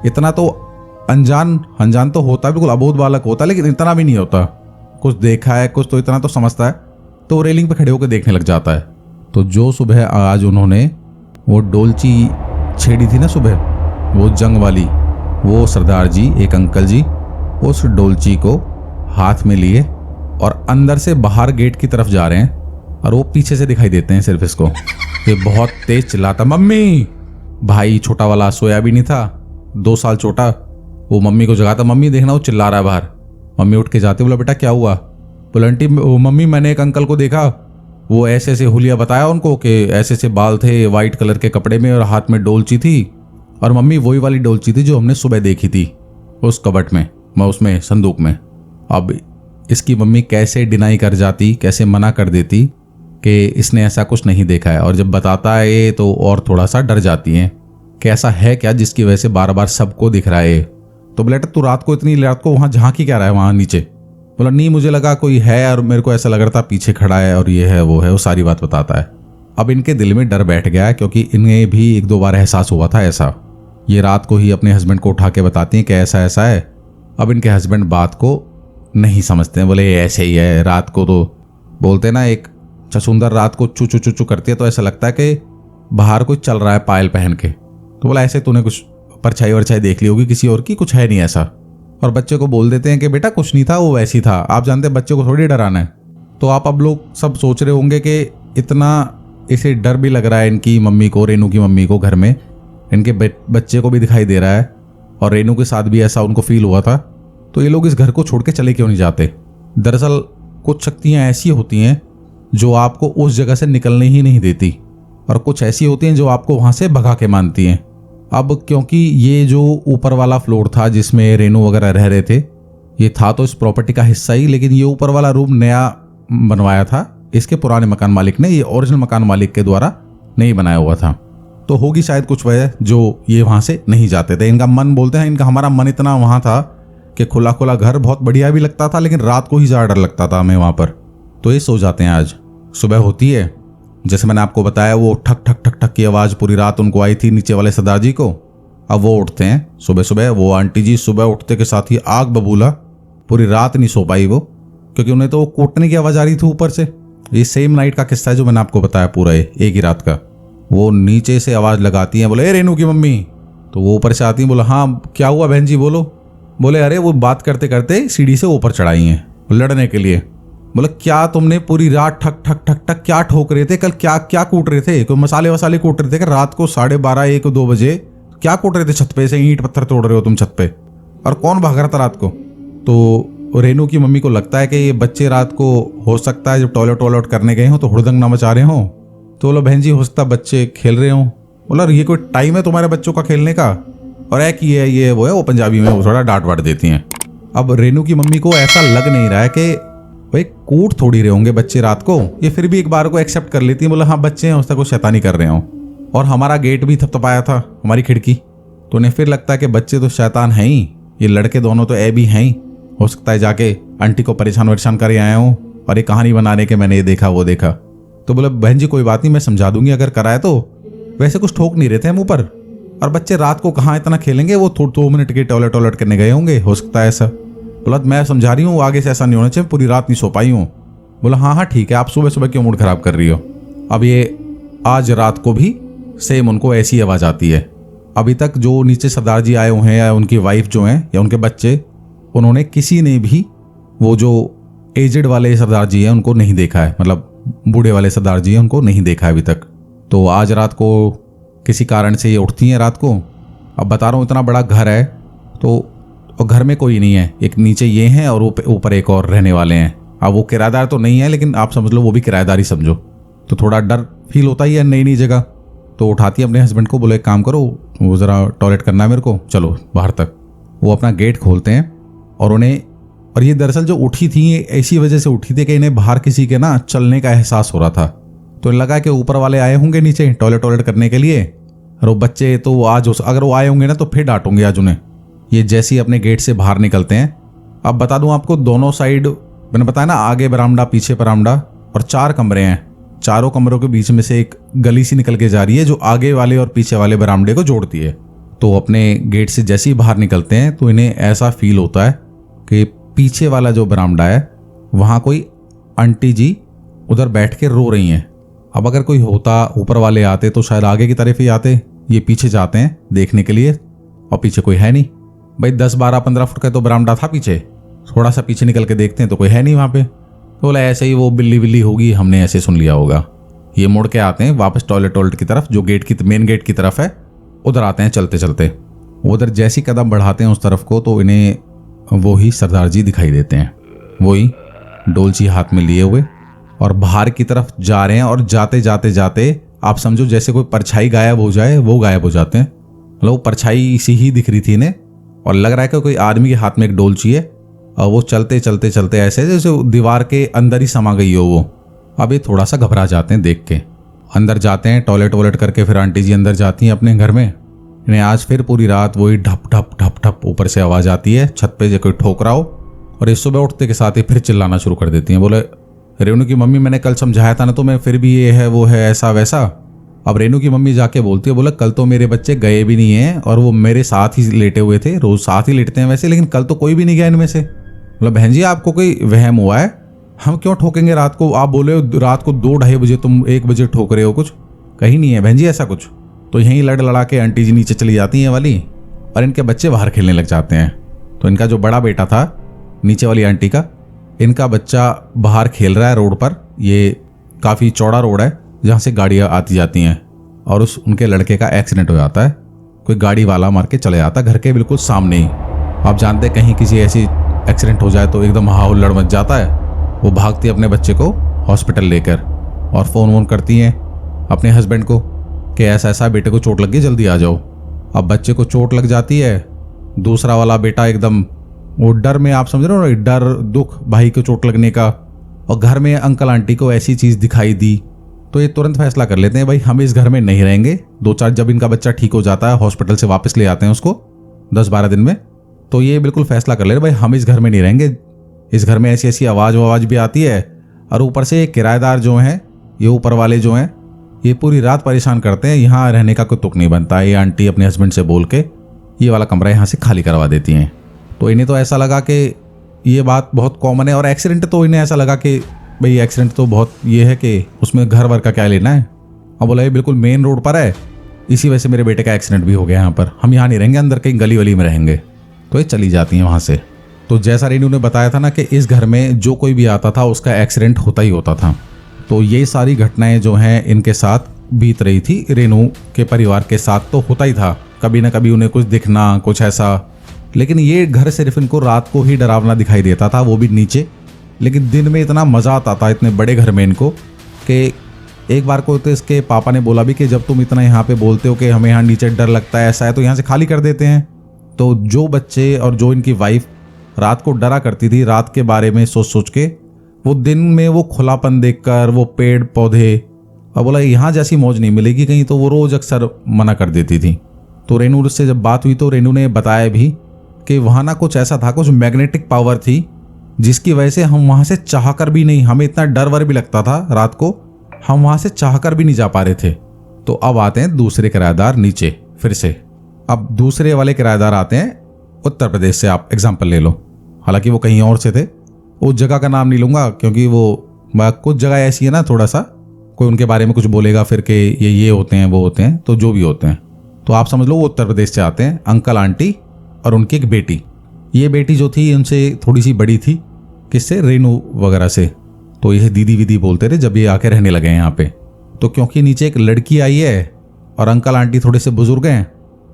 इतना तो अनजान तो होता है, बिल्कुल अबोध बालक होता है, लेकिन इतना भी नहीं होता। कुछ देखा है कुछ तो इतना तो समझता है। तो वो रेलिंग पे खड़े होकर देखने लग जाता है। तो जो सुबह आज उन्होंने वो डोलची छेड़ी थी ना सुबह, वो जंग वाली, वो सरदार जी, एक अंकल जी, उस डोलची को हाथ में लिए और अंदर से बाहर गेट की तरफ जा रहे हैं और वो पीछे से दिखाई देते हैं सिर्फ इसको। ये बहुत तेज चिल्लाता, मम्मी। भाई छोटा वाला सोया भी नहीं था, 2 साल छोटा, वो मम्मी को जगाता, मम्मी देखना वो चिल्ला रहा है बाहर। मम्मी उठ के जाती, बोला बेटा क्या हुआ? बोला आंटी मम्मी मैंने एक अंकल को देखा, वो ऐसे ऐसे हुलिया बताया उनको कि ऐसे ऐसे बाल थे, वाइट कलर के कपड़े में और हाथ में डोलची थी। और मम्मी वही वाली डोलची थी जो हमने सुबह देखी थी उस कबट में, मैं उसमें संदूक में। अब इसकी मम्मी कैसे डिनाई कर जाती, कैसे मना कर देती कि इसने ऐसा कुछ नहीं देखा है। और जब बताता है तो और थोड़ा सा डर जाती हैं कि ऐसा है क्या जिसकी वजह से बार बार सबको दिख रहा है। तो बोले तू रात को इतनी रात को वहाँ झांकी क्या रहा है वहाँ नीचे? बोला नहीं मुझे लगा कोई है और मेरे को ऐसा लग रहा था पीछे खड़ा है और ये है वो है, वो सारी बात बताता है। अब इनके दिल में डर बैठ गया है क्योंकि इन्हें भी 1-2 बार एहसास हुआ था ऐसा। ये रात को ही अपने हस्बैंड को उठा के बताती हैं कि ऐसा ऐसा है। अब इनके हस्बैंड बात को नहीं समझते हैं, बोले ऐसे ही है। रात को तो बोलते ना एक छछूंदर रात को चू चू चू चू करती है तो ऐसा लगता है कि बाहर कोई चल रहा है पायल पहन के। तो बोला ऐसे तूने कुछ परछाई वरछाई देख ली होगी किसी और की, कुछ है नहीं ऐसा। और बच्चे को बोल देते हैं कि बेटा कुछ नहीं था, वो वैसी था। आप जानते हैं बच्चे को थोड़ी डराना है। तो आप अब लोग सब सोच रहे होंगे कि इतना इसे डर भी लग रहा है इनकी मम्मी को, रेनू की मम्मी को, घर में इनके बच्चे को भी दिखाई दे रहा है और रेनू के साथ भी ऐसा उनको फील हुआ था। तो ये लोग इस घर को छोड़ के चले क्यों नहीं जाते? दरअसल कुछ शक्तियाँ ऐसी होती हैं जो आपको उस जगह से निकलने ही नहीं देती और कुछ ऐसी होती हैं जो आपको वहाँ से भगा के मानती हैं। अब क्योंकि ये जो ऊपर वाला फ्लोर था जिसमें रेनू वगैरह रह रहे थे, ये था तो इस प्रॉपर्टी का हिस्सा ही, लेकिन ये ऊपर वाला रूम नया बनवाया था इसके पुराने मकान मालिक ने, ये ओरिजिनल मकान मालिक के द्वारा नहीं बनाया हुआ था। तो होगी शायद कुछ वजह जो ये वहाँ से नहीं जाते थे। इनका मन, बोलते हैं इनका हमारा मन इतना वहाँ था कि खुला खुला घर बहुत बढ़िया भी लगता था, लेकिन रात को ही ज़्यादा डर लगता था हमें वहाँ पर। तो ये सो जाते हैं। आज सुबह होती है, जैसे मैंने आपको बताया, वो ठक ठक ठक ठक की आवाज़ पूरी रात उनको आई थी नीचे वाले सरदार जी को। अब वो उठते हैं सुबह सुबह। वो आंटी जी सुबह उठते के साथ ही आग बबूला, पूरी रात नहीं सो पाई वो, क्योंकि उन्हें तो वो कूटने की आवाज़ आ रही थी ऊपर से। ये सेम नाइट का किस्सा है जो मैंने आपको बताया, पूरा एक ही रात का। वो नीचे से आवाज़ लगाती हैं, बोले ए रेनू की मम्मी। तो वो ऊपर से आती हैं, बोला हाँ क्या हुआ बहन जी बोलो। बोले अरे वो बात करते करते सीढ़ी से ऊपर चढ़ाई हैं लड़ने के लिए। बोला क्या तुमने पूरी रात ठक ठक ठक ठक क्या ठोक रहे थे? कल क्या क्या कूट रहे थे? कोई मसाले वसाले कूट रहे थे? रात को 12:30 1-2 बजे क्या कूट रहे थे? छत पे से ईंट पत्थर तोड़ रहे हो तुम छत पे? और कौन भाग रहा था रात को? तो रेनू की मम्मी को लगता है कि ये बच्चे रात को हो सकता है जब टॉयलेट करने गए हो तो हुड़दंग ना मचा रहे हो। तो बोला बहन जी हो सकता बच्चे खेल रहे हो। बोला ये कोई टाइम है तुम्हारे बच्चों का खेलने का? और एक ही है ये वो है, वो पंजाबी में वो थोड़ा डांट वाट देती हैं। अब रेनू की मम्मी को ऐसा लग नहीं रहा है कि भाई कूट थोड़ी रहे होंगे बच्चे रात को। ये फिर भी एक बार को एक्सेप्ट कर लेती है, बोला हाँ बच्चे हैं, उसका कुछ शैतानी कर रहे हो। और हमारा गेट भी थपथपाया था, हमारी खिड़की, तो उन्हें फिर लगता है कि बच्चे तो शैतान हैं ही, ये लड़के दोनों तो ए भी हैं ही। हो सकता है जाके आंटी को परेशान वरेशान कर आए हो और ये कहानी बनाने के मैंने ये देखा वो देखा। तो बोले बहन जी कोई बात नहीं, मैं समझा दूंगी अगर कराए तो। वैसे कुछ ठोक नहीं रहे थे हम ऊपर, और बच्चे रात को कहाँ इतना खेलेंगे, वो 2 मिनट के टॉयलेट करने गए होंगे, हो सकता है ऐसा। बोला मैं समझा रही हूँ आगे से ऐसा नहीं होना चाहिए, पूरी रात नहीं सो पाई हूँ। बोला हाँ ठीक है, आप सुबह सुबह क्यों मूड खराब कर रही हो? अब ये आज रात को भी सेम उनको ऐसी आवाज़ आती है। अभी तक जो नीचे सरदार जी आए हुए हैं या उनकी वाइफ जो हैं या उनके बच्चे, उन्होंने किसी ने भी वो जो एजेड वाले सरदार जी हैं उनको नहीं देखा है, मतलब बूढ़े वाले सरदार जी हैं उनको नहीं देखा है अभी तक। तो आज रात को किसी कारण से ये उठती हैं रात को। अब बता रहा हूँ इतना बड़ा घर है तो और घर में कोई नहीं है, एक नीचे ये हैं और ऊपर एक और रहने वाले हैं। अब वो किराएदार तो नहीं है, लेकिन आप समझ लो वो भी किराएदार ही समझो। तो थोड़ा डर फील होता ही है नई नई जगह। तो उठाती है अपने हस्बैंड को, बोले एक काम करो, वो ज़रा टॉयलेट करना है मेरे को, चलो बाहर तक। वो अपना गेट खोलते हैं और उन्हें, और ये दरअसल जो उठी थी ये ऐसी वजह से उठी थी कि इन्हें बाहर किसी के ना चलने का एहसास हो रहा था। तो लगा कि ऊपर वाले आए होंगे नीचे टॉयलेट करने के लिए, और वो बच्चे तो आज अगर वो आए होंगे ना तो फिर डांटूंगे आज उन्हें। ये जैसे ही अपने गेट से बाहर निकलते हैं, अब बता दूं आपको दोनों साइड मैंने बताया ना, आगे बरामदा पीछे बरामदा और 4 कमरे हैं। चारों कमरों के बीच में से एक गली सी निकल के जा रही है जो आगे वाले और पीछे वाले बरामदे को जोड़ती है। तो अपने गेट से जैसे ही बाहर निकलते हैं तो इन्हें ऐसा फील होता है कि पीछे वाला जो बरामदा है वहाँ कोई आंटी जी उधर बैठ के रो रही हैं। अब अगर कोई होता, ऊपर वाले आते तो शायद आगे की तरफ ही आते, ये पीछे जाते हैं देखने के लिए और पीछे कोई है नहीं। भाई 10, 12, 15 फुट का तो बरामदा था पीछे, थोड़ा सा पीछे निकल के देखते हैं तो कोई है नहीं वहाँ पे। तो बोला ऐसे ही वो बिल्ली बिल्ली होगी, हमने ऐसे सुन लिया होगा। ये मुड़ के आते हैं वापस टॉयलेट की तरफ, जो मेन गेट की तरफ है, उधर आते हैं चलते चलते। उधर जैसी कदम बढ़ाते हैं उस तरफ को तो इन्हें वही सरदार जी दिखाई देते हैं, वही डोलची हाथ में लिए हुए और बाहर की तरफ जा रहे हैं। और जाते जाते जाते आप समझो जैसे कोई परछाई गायब हो जाए, वो गायब हो जाते हैं। मतलब वो परछाई सी ही दिख रही थी इन्हें और लग रहा है कि कोई आदमी के हाथ में एक डोलची है और वो चलते चलते चलते ऐसे जैसे दीवार के अंदर ही समा गई हो वो। अब ये थोड़ा सा घबरा जाते हैं देख के, अंदर जाते हैं टॉयलेट करके। फिर आंटी जी अंदर जाती हैं अपने घर में। इन्हें आज फिर पूरी रात वही ढप ढप ढप ढप ऊपर से आवाज़ आती है, छत पे जो कोई ठोक रहा हो। और इस सुबह उठते के साथ ही फिर चिल्लाना शुरू कर देती हैं। बोले रेनू की मम्मी मैंने कल समझाया था ना तुम्हें, फिर भी ये है वो है ऐसा वैसा। अब रेनू की मम्मी जाके बोलती है, बोला कल तो मेरे बच्चे गए भी नहीं हैं और वो मेरे साथ ही लेटे हुए थे, रोज साथ ही लेटते हैं वैसे, लेकिन कल तो कोई भी नहीं गया इनमें से। बोला बहन जी आपको कोई वहम हुआ है, हम क्यों ठोकेंगे रात को? आप बोले हो रात को 2-2:30 बजे, तुम 1 बजे ठोक रहे हो, कुछ कहीं नहीं है बहन जी ऐसा कुछ। तो यहीं लड़ लड़ा के आंटी जी नीचे चली जाती हैं वाली और इनके बच्चे बाहर खेलने लग जाते हैं। तो इनका जो बड़ा बेटा था नीचे वाली आंटी का, इनका बच्चा बाहर खेल रहा है रोड पर। ये काफ़ी चौड़ा रोड है जहाँ से गाड़ियाँ आती जाती हैं और उनके लड़के का एक्सीडेंट हो जाता है। कोई गाड़ी वाला मार के चले जाता है घर के बिल्कुल सामने ही। आप जानते हैं कहीं किसी ऐसी एक्सीडेंट हो जाए तो एकदम हाहुल्लड़ मच जाता है। वो भागती है अपने बच्चे को हॉस्पिटल लेकर और फ़ोन वोन करती हैं अपने हस्बैंड को कि ऐसा ऐसा बेटे को चोट लग गई, जल्दी आ जाओ। अब बच्चे को चोट लग जाती है, दूसरा वाला बेटा एकदम वो डर में, आप समझ रहे हो ना, डर दुख भाई को चोट लगने का। और घर में अंकल आंटी को ऐसी चीज़ दिखाई दी तो ये तुरंत फैसला कर लेते हैं भाई हम इस घर में नहीं रहेंगे। 2-4 जब इनका बच्चा ठीक हो जाता है हॉस्पिटल से वापस ले आते हैं उसको 10-12 दिन में, तो ये बिल्कुल फैसला कर ले भाई हम इस घर में नहीं रहेंगे। इस घर में ऐसी ऐसी आवाज़ भी आती है और ऊपर से किराएदार जो हैं, ये ऊपर वाले जो हैं, ये पूरी रात परेशान करते हैं, यहाँ रहने का कोई तुक नहीं बनता। ये आंटी अपने हस्बैंड से बोल के ये वाला कमरा यहाँ से खाली करवा देती हैं। तो इन्हें तो ऐसा लगा कि ये बात बहुत कॉमन है। और एक्सीडेंट तो इन्हें ऐसा लगा कि भाई एक्सीडेंट तो बहुत ये है कि उसमें घर वर का क्या लेना है। अब बोला ये बिल्कुल मेन रोड पर है, इसी वजह से मेरे बेटे का एक्सीडेंट भी हो गया यहाँ पर, हम यहाँ नहीं रहेंगे, अंदर कहीं गली वली में रहेंगे। तो ये चली जाती हैं वहाँ से। तो जैसा रेनू ने बताया था ना कि इस घर में जो कोई भी आता था उसका एक्सीडेंट होता ही होता था। तो ये सारी घटनाएं जो हैं इनके साथ बीत रही थी, रेनू के परिवार के साथ तो होता ही था, कभी ना कभी उन्हें कुछ दिखना कुछ ऐसा। लेकिन ये घर सिर्फ इनको रात को ही डरावना दिखाई देता था, वो भी नीचे। लेकिन दिन में इतना मज़ा आता था इतने बड़े घर में इनको कि एक बार को तो इसके पापा ने बोला भी कि जब तुम इतना यहाँ पे बोलते हो कि हमें यहाँ नीचे डर लगता है ऐसा है, तो यहाँ से खाली कर देते हैं। तो जो बच्चे और जो इनकी वाइफ रात को डरा करती थी रात के बारे में सोच सोच के, वो दिन में वो खुलापन देखकर वो पेड़ पौधे, और बोला यहाँ जैसी मौज नहीं मिलेगी कहीं, तो वो रोज़ अक्सर मना कर देती थी। तो रेनू से जब बात हुई तो रेनू ने बताया भी कि वहाँ ना कुछ ऐसा था, कुछ मैग्नेटिक पावर थी जिसकी वजह से हम वहाँ से चाहकर भी नहीं, हमें इतना डर वर भी लगता था रात को, हम वहाँ से चाहकर भी नहीं जा पा रहे थे। तो अब आते हैं दूसरे किराएदार नीचे फिर से। अब दूसरे वाले किराएदार आते हैं उत्तर प्रदेश से, आप एग्जाम्पल ले लो, हालांकि वो कहीं और से थे। उस जगह का नाम नहीं लूँगा क्योंकि वो कुछ जगह ऐसी है ना, थोड़ा सा कोई उनके बारे में कुछ बोलेगा फिर के ये होते हैं वो होते हैं, तो जो भी होते हैं। तो आप समझ लो वो उत्तर प्रदेश से आते हैं, अंकल आंटी और उनकी एक बेटी। ये बेटी जो थी उनसे थोड़ी सी बड़ी थी, किससे, रेनू वगैरह से। तो ये दीदी वीदी बोलते थे जब ये आके रहने लगे हैं यहाँ पे। तो क्योंकि नीचे एक लड़की आई है और अंकल आंटी थोड़े से बुजुर्ग हैं,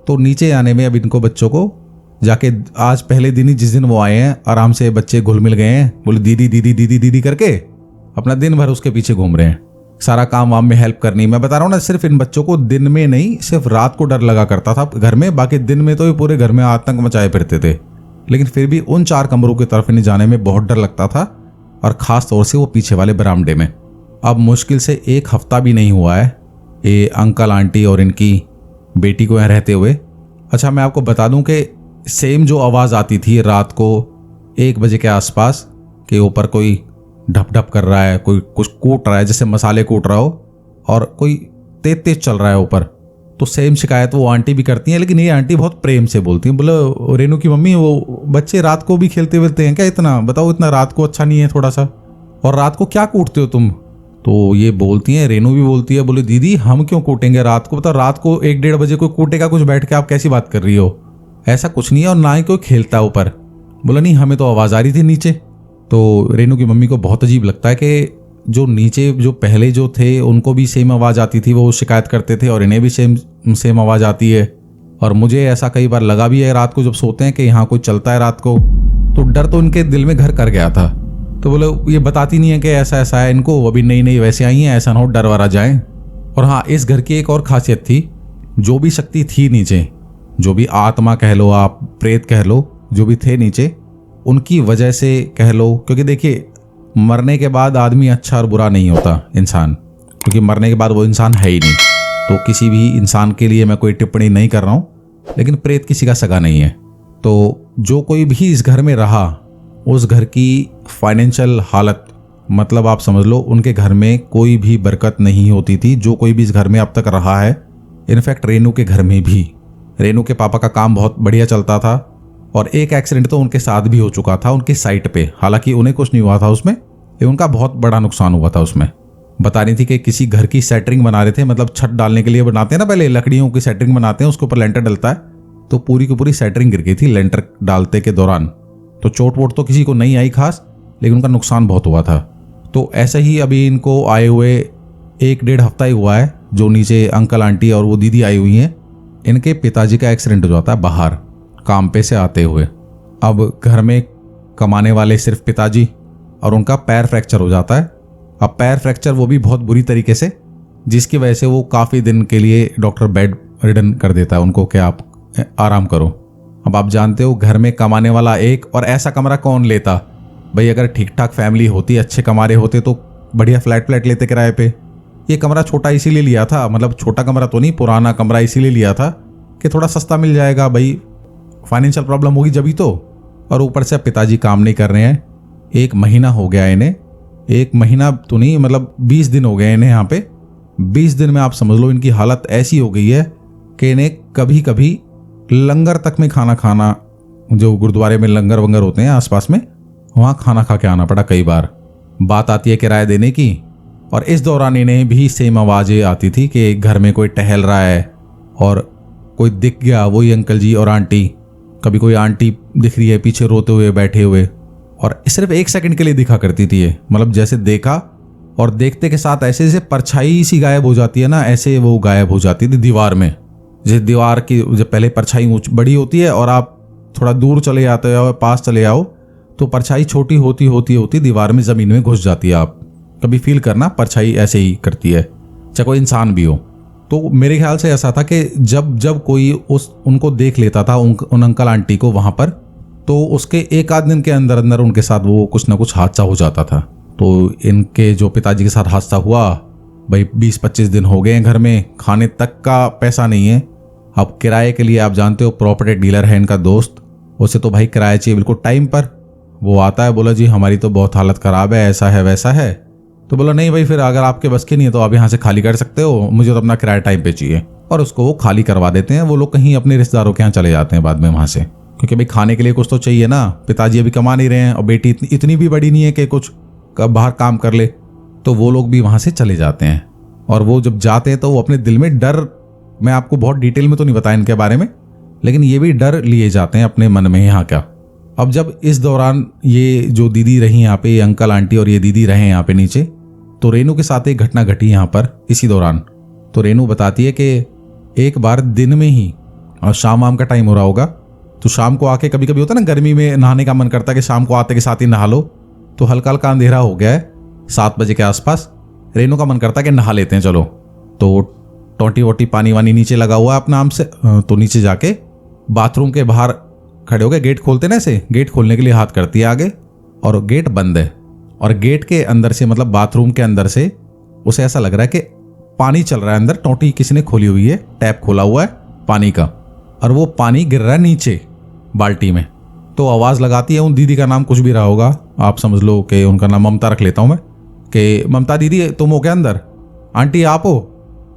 तो नीचे आने में अब इनको बच्चों को जाके आज पहले दिन ही जिस दिन वो आए हैं आराम से बच्चे घुल मिल गए हैं, बोले दीदी दीदी दीदी दीदी करके अपना दिन भर उसके पीछे घूम रहे हैं, सारा काम वाम में हेल्प करनी। मैं बता रहा हूँ ना, सिर्फ इन बच्चों को दिन में नहीं, सिर्फ रात को डर लगा करता था घर में, बाकी दिन में तो ये पूरे घर में आतंक मचाए फिरते थे। लेकिन फिर भी उन 4 कमरों की तरफ इन्हें जाने में बहुत डर लगता था, और ख़ास तौर से वो पीछे वाले बरामदे में। अब मुश्किल से 1 हफ्ता भी नहीं हुआ है ये अंकल आंटी और इनकी बेटी को यहाँ रहते हुए। अच्छा, मैं आपको बता दूं कि सेम जो आवाज़ आती थी रात को 1 बजे के आसपास कि ऊपर कोई ढप ढप कर रहा है, कोई कुछ कूट रहा है जैसे मसाले कूट रहा हो, और कोई तेज तेज चल रहा है ऊपर, तो सेम शिकायत वो आंटी भी करती हैं। लेकिन ये आंटी बहुत प्रेम से बोलती हैं, बोलो रेनू की मम्मी वो बच्चे रात को भी खेलते वेलते हैं क्या, इतना बताओ, इतना रात को अच्छा नहीं है थोड़ा सा, और रात को क्या कूटते हो तुम। तो ये बोलती हैं, रेनू भी बोलती है, बोले दीदी हम क्यों कूटेंगे रात को, बताओ रात को 1-1:30 बजे कोई कूटेगा कुछ बैठ के, आप कैसी बात कर रही हो, ऐसा कुछ नहीं है, और ना ही कोई खेलता ऊपर। बोला नहीं हमें तो आवाज़ आ रही थी नीचे। तो रेनू की मम्मी को बहुत अजीब लगता है कि जो नीचे जो पहले जो थे उनको भी सेम आवाज़ आती थी, वो शिकायत करते थे, और इन्हें भी सेम आवाज़ आती है। और मुझे ऐसा कई बार लगा भी है रात को जब सोते हैं कि यहाँ कोई चलता है रात को, तो डर तो इनके दिल में घर कर गया था। तो बोले ये बताती नहीं है कि ऐसा ऐसा है, इनको अभी नई नई वैसे आई हैं, ऐसा ना हो डर वर आ जाए। और हाँ, इस घर की एक और खासियत थी, जो भी शक्ति थी नीचे, जो भी आत्मा कह लो आप, प्रेत कह लो, जो भी थे नीचे, उनकी वजह से कह लो, क्योंकि देखिए मरने के बाद आदमी अच्छा और बुरा नहीं होता इंसान, क्योंकि मरने के बाद वो इंसान है ही नहीं। तो किसी भी इंसान के लिए मैं कोई टिप्पणी नहीं कर रहा हूँ, लेकिन प्रेत किसी का सगा नहीं है। तो जो कोई भी इस घर में रहा, उस घर की फाइनेंशियल हालत, मतलब आप समझ लो उनके घर में कोई भी बरकत नहीं होती थी। जो कोई भी इस घर में अब तक रहा है, इनफैक्ट रेनू के घर में भी, रेनू के पापा का काम बहुत बढ़िया चलता था, और एक एक्सीडेंट तो उनके साथ भी हो चुका था उनकी साइट पे। हालांकि उन्हें कुछ नहीं हुआ था उसमें, लेकिन उनका बहुत बड़ा नुकसान हुआ था उसमें। बता रही थी कि किसी घर की सेटरिंग बना रहे थे, मतलब छत डालने के लिए बनाते हैं ना, पहले लकड़ियों की सेटरिंग बनाते हैं, उसके ऊपर लेंटर डलता है, तो पूरी की पूरी सेटरिंग गिर गई थी लेंटर डालते के दौरान। तो चोट वोट तो किसी को नहीं आई खास, लेकिन उनका नुकसान बहुत हुआ था। तो ऐसे ही अभी इनको आए हुए 1-1.5 हफ्ता ही हुआ है, जो नीचे अंकल आंटी और वो दीदी आई हुई हैं, इनके पिताजी का एक्सीडेंट हो जाता है बाहर काम पे से आते हुए। अब घर में कमाने वाले सिर्फ पिताजी, और उनका पैर फ्रैक्चर हो जाता है। अब पैर फ्रैक्चर वो भी बहुत बुरी तरीके से, जिसकी वजह से वो काफ़ी दिन के लिए डॉक्टर बेड रिडन कर देता है उनको कि आप आराम करो। अब आप जानते हो घर में कमाने वाला एक, और ऐसा कमरा कौन लेता भाई? अगर ठीक ठाक फैमिली होती, अच्छे कमारे होते, तो बढ़िया फ्लैट लेते किराए पे। ये कमरा छोटा इसीलिए लिया था, मतलब छोटा कमरा तो नहीं, पुराना कमरा इसीलिए लिया था कि थोड़ा सस्ता मिल जाएगा भाई, फाइनेंशियल प्रॉब्लम होगी जब ही तो। और ऊपर से पिताजी काम नहीं कर रहे हैं, 1 महीना हो गया इन्हें, 1 महीना तो नहीं मतलब 20 दिन हो गए इन्हें यहाँ पे। 20 दिन में आप समझ लो इनकी हालत ऐसी हो गई है कि इन्हें कभी कभी लंगर तक में खाना खाना, जो गुरुद्वारे में लंगर वंगर होते हैं आसपास में, वहाँ खाना खा के आना पड़ा कई बार। बात आती है किराया देने की, और इस दौरान इन्हें भी सेम आवाज़ें आती थी कि घर में कोई टहल रहा है, और कोई दिख गया, वही अंकल जी और आंटी, कभी कोई आंटी दिख रही है पीछे रोते हुए बैठे हुए, और सिर्फ 1 सेकंड के लिए दिखा करती थी ये, मतलब जैसे देखा और देखते के साथ ऐसे जैसे परछाई सी गायब हो जाती है ना, ऐसे वो गायब हो जाती थी दीवार में। जैसे दीवार की जब पहले परछाई बड़ी होती है और आप थोड़ा दूर चले जाते हो, पास चले आओ, तो परछाई छोटी होती होती होती दीवार में, ज़मीन में घुस जाती है। आप कभी फील करना, परछाई ऐसे ही करती है, चाहे कोई इंसान भी हो। तो मेरे ख्याल से ऐसा था कि जब कोई उनको देख लेता था, उन अंकल आंटी को वहाँ पर, तो उसके 1 आध दिन के अंदर अंदर उनके साथ वो कुछ ना कुछ हादसा हो जाता था। तो इनके जो पिताजी के साथ हादसा हुआ भाई, 20-25 दिन हो गए हैं घर में, खाने तक का पैसा नहीं है। अब किराए के लिए आप जानते हो प्रॉपर्टी डीलर है इनका दोस्त, उसे तो भाई किराया चाहिए बिल्कुल टाइम पर। वो आता है, बोला जी हमारी तो बहुत हालत ख़राब है, ऐसा है वैसा है। तो बोला नहीं भाई, फिर अगर आपके बस की नहीं है तो आप यहाँ से खाली कर सकते हो, मुझे तो अपना किराया टाइम पे चाहिए। और उसको वो खाली करवा देते हैं। वो लोग कहीं अपने रिश्तेदारों के यहाँ चले जाते हैं बाद में वहाँ से, क्योंकि भाई खाने के लिए कुछ तो चाहिए ना। पिताजी अभी कमा नहीं रहे हैं, और बेटी इतनी भी बड़ी नहीं है कि कुछ बाहर काम कर ले, तो वो लोग भी वहाँ से चले जाते हैं। और वो जब जाते हैं तो वो अपने दिल में डर, मैं आपको बहुत डिटेल में तो नहीं बताया इनके बारे में, लेकिन ये भी डर लिए जाते हैं अपने मन में यहाँ का। अब जब इस दौरान ये जो दीदी रही यहाँ पे, अंकल आंटी और ये दीदी रहे यहाँ पे नीचे, तो रेनू के साथ एक घटना घटी यहाँ पर इसी दौरान। तो रेनू बताती है कि एक बार दिन में ही, और शाम का टाइम हो रहा होगा, तो शाम को आके, कभी कभी होता है ना गर्मी में नहाने का मन करता है कि शाम को आते के साथ ही नहा लो, तो हल्का हल्का अंधेरा हो गया है 7 बजे के आसपास। रेनू का मन करता है कि नहा लेते हैं चलो, तो टोटी वोटी पानी वानी नीचे लगा हुआ है अपना आम से, तो नीचे जाके बाथरूम के बाहर खड़े हो गए, गेट खोलते ना, ऐसे गेट खोलने के लिए हाथ करती है आगे, और गेट बंद है। और गेट के अंदर से, मतलब बाथरूम के अंदर से उसे ऐसा लग रहा है कि पानी चल रहा है अंदर, टोटी किसी ने खोली हुई है, टैप खोला हुआ है पानी का, और वो पानी गिर रहा है नीचे बाल्टी में। तो आवाज़ लगाती है, उन दीदी का नाम कुछ भी रहा होगा, आप समझ लो कि उनका नाम ममता रख लेता हूँ मैं, कि ममता दीदी तुम हो क्या अंदर? आंटी आप हो?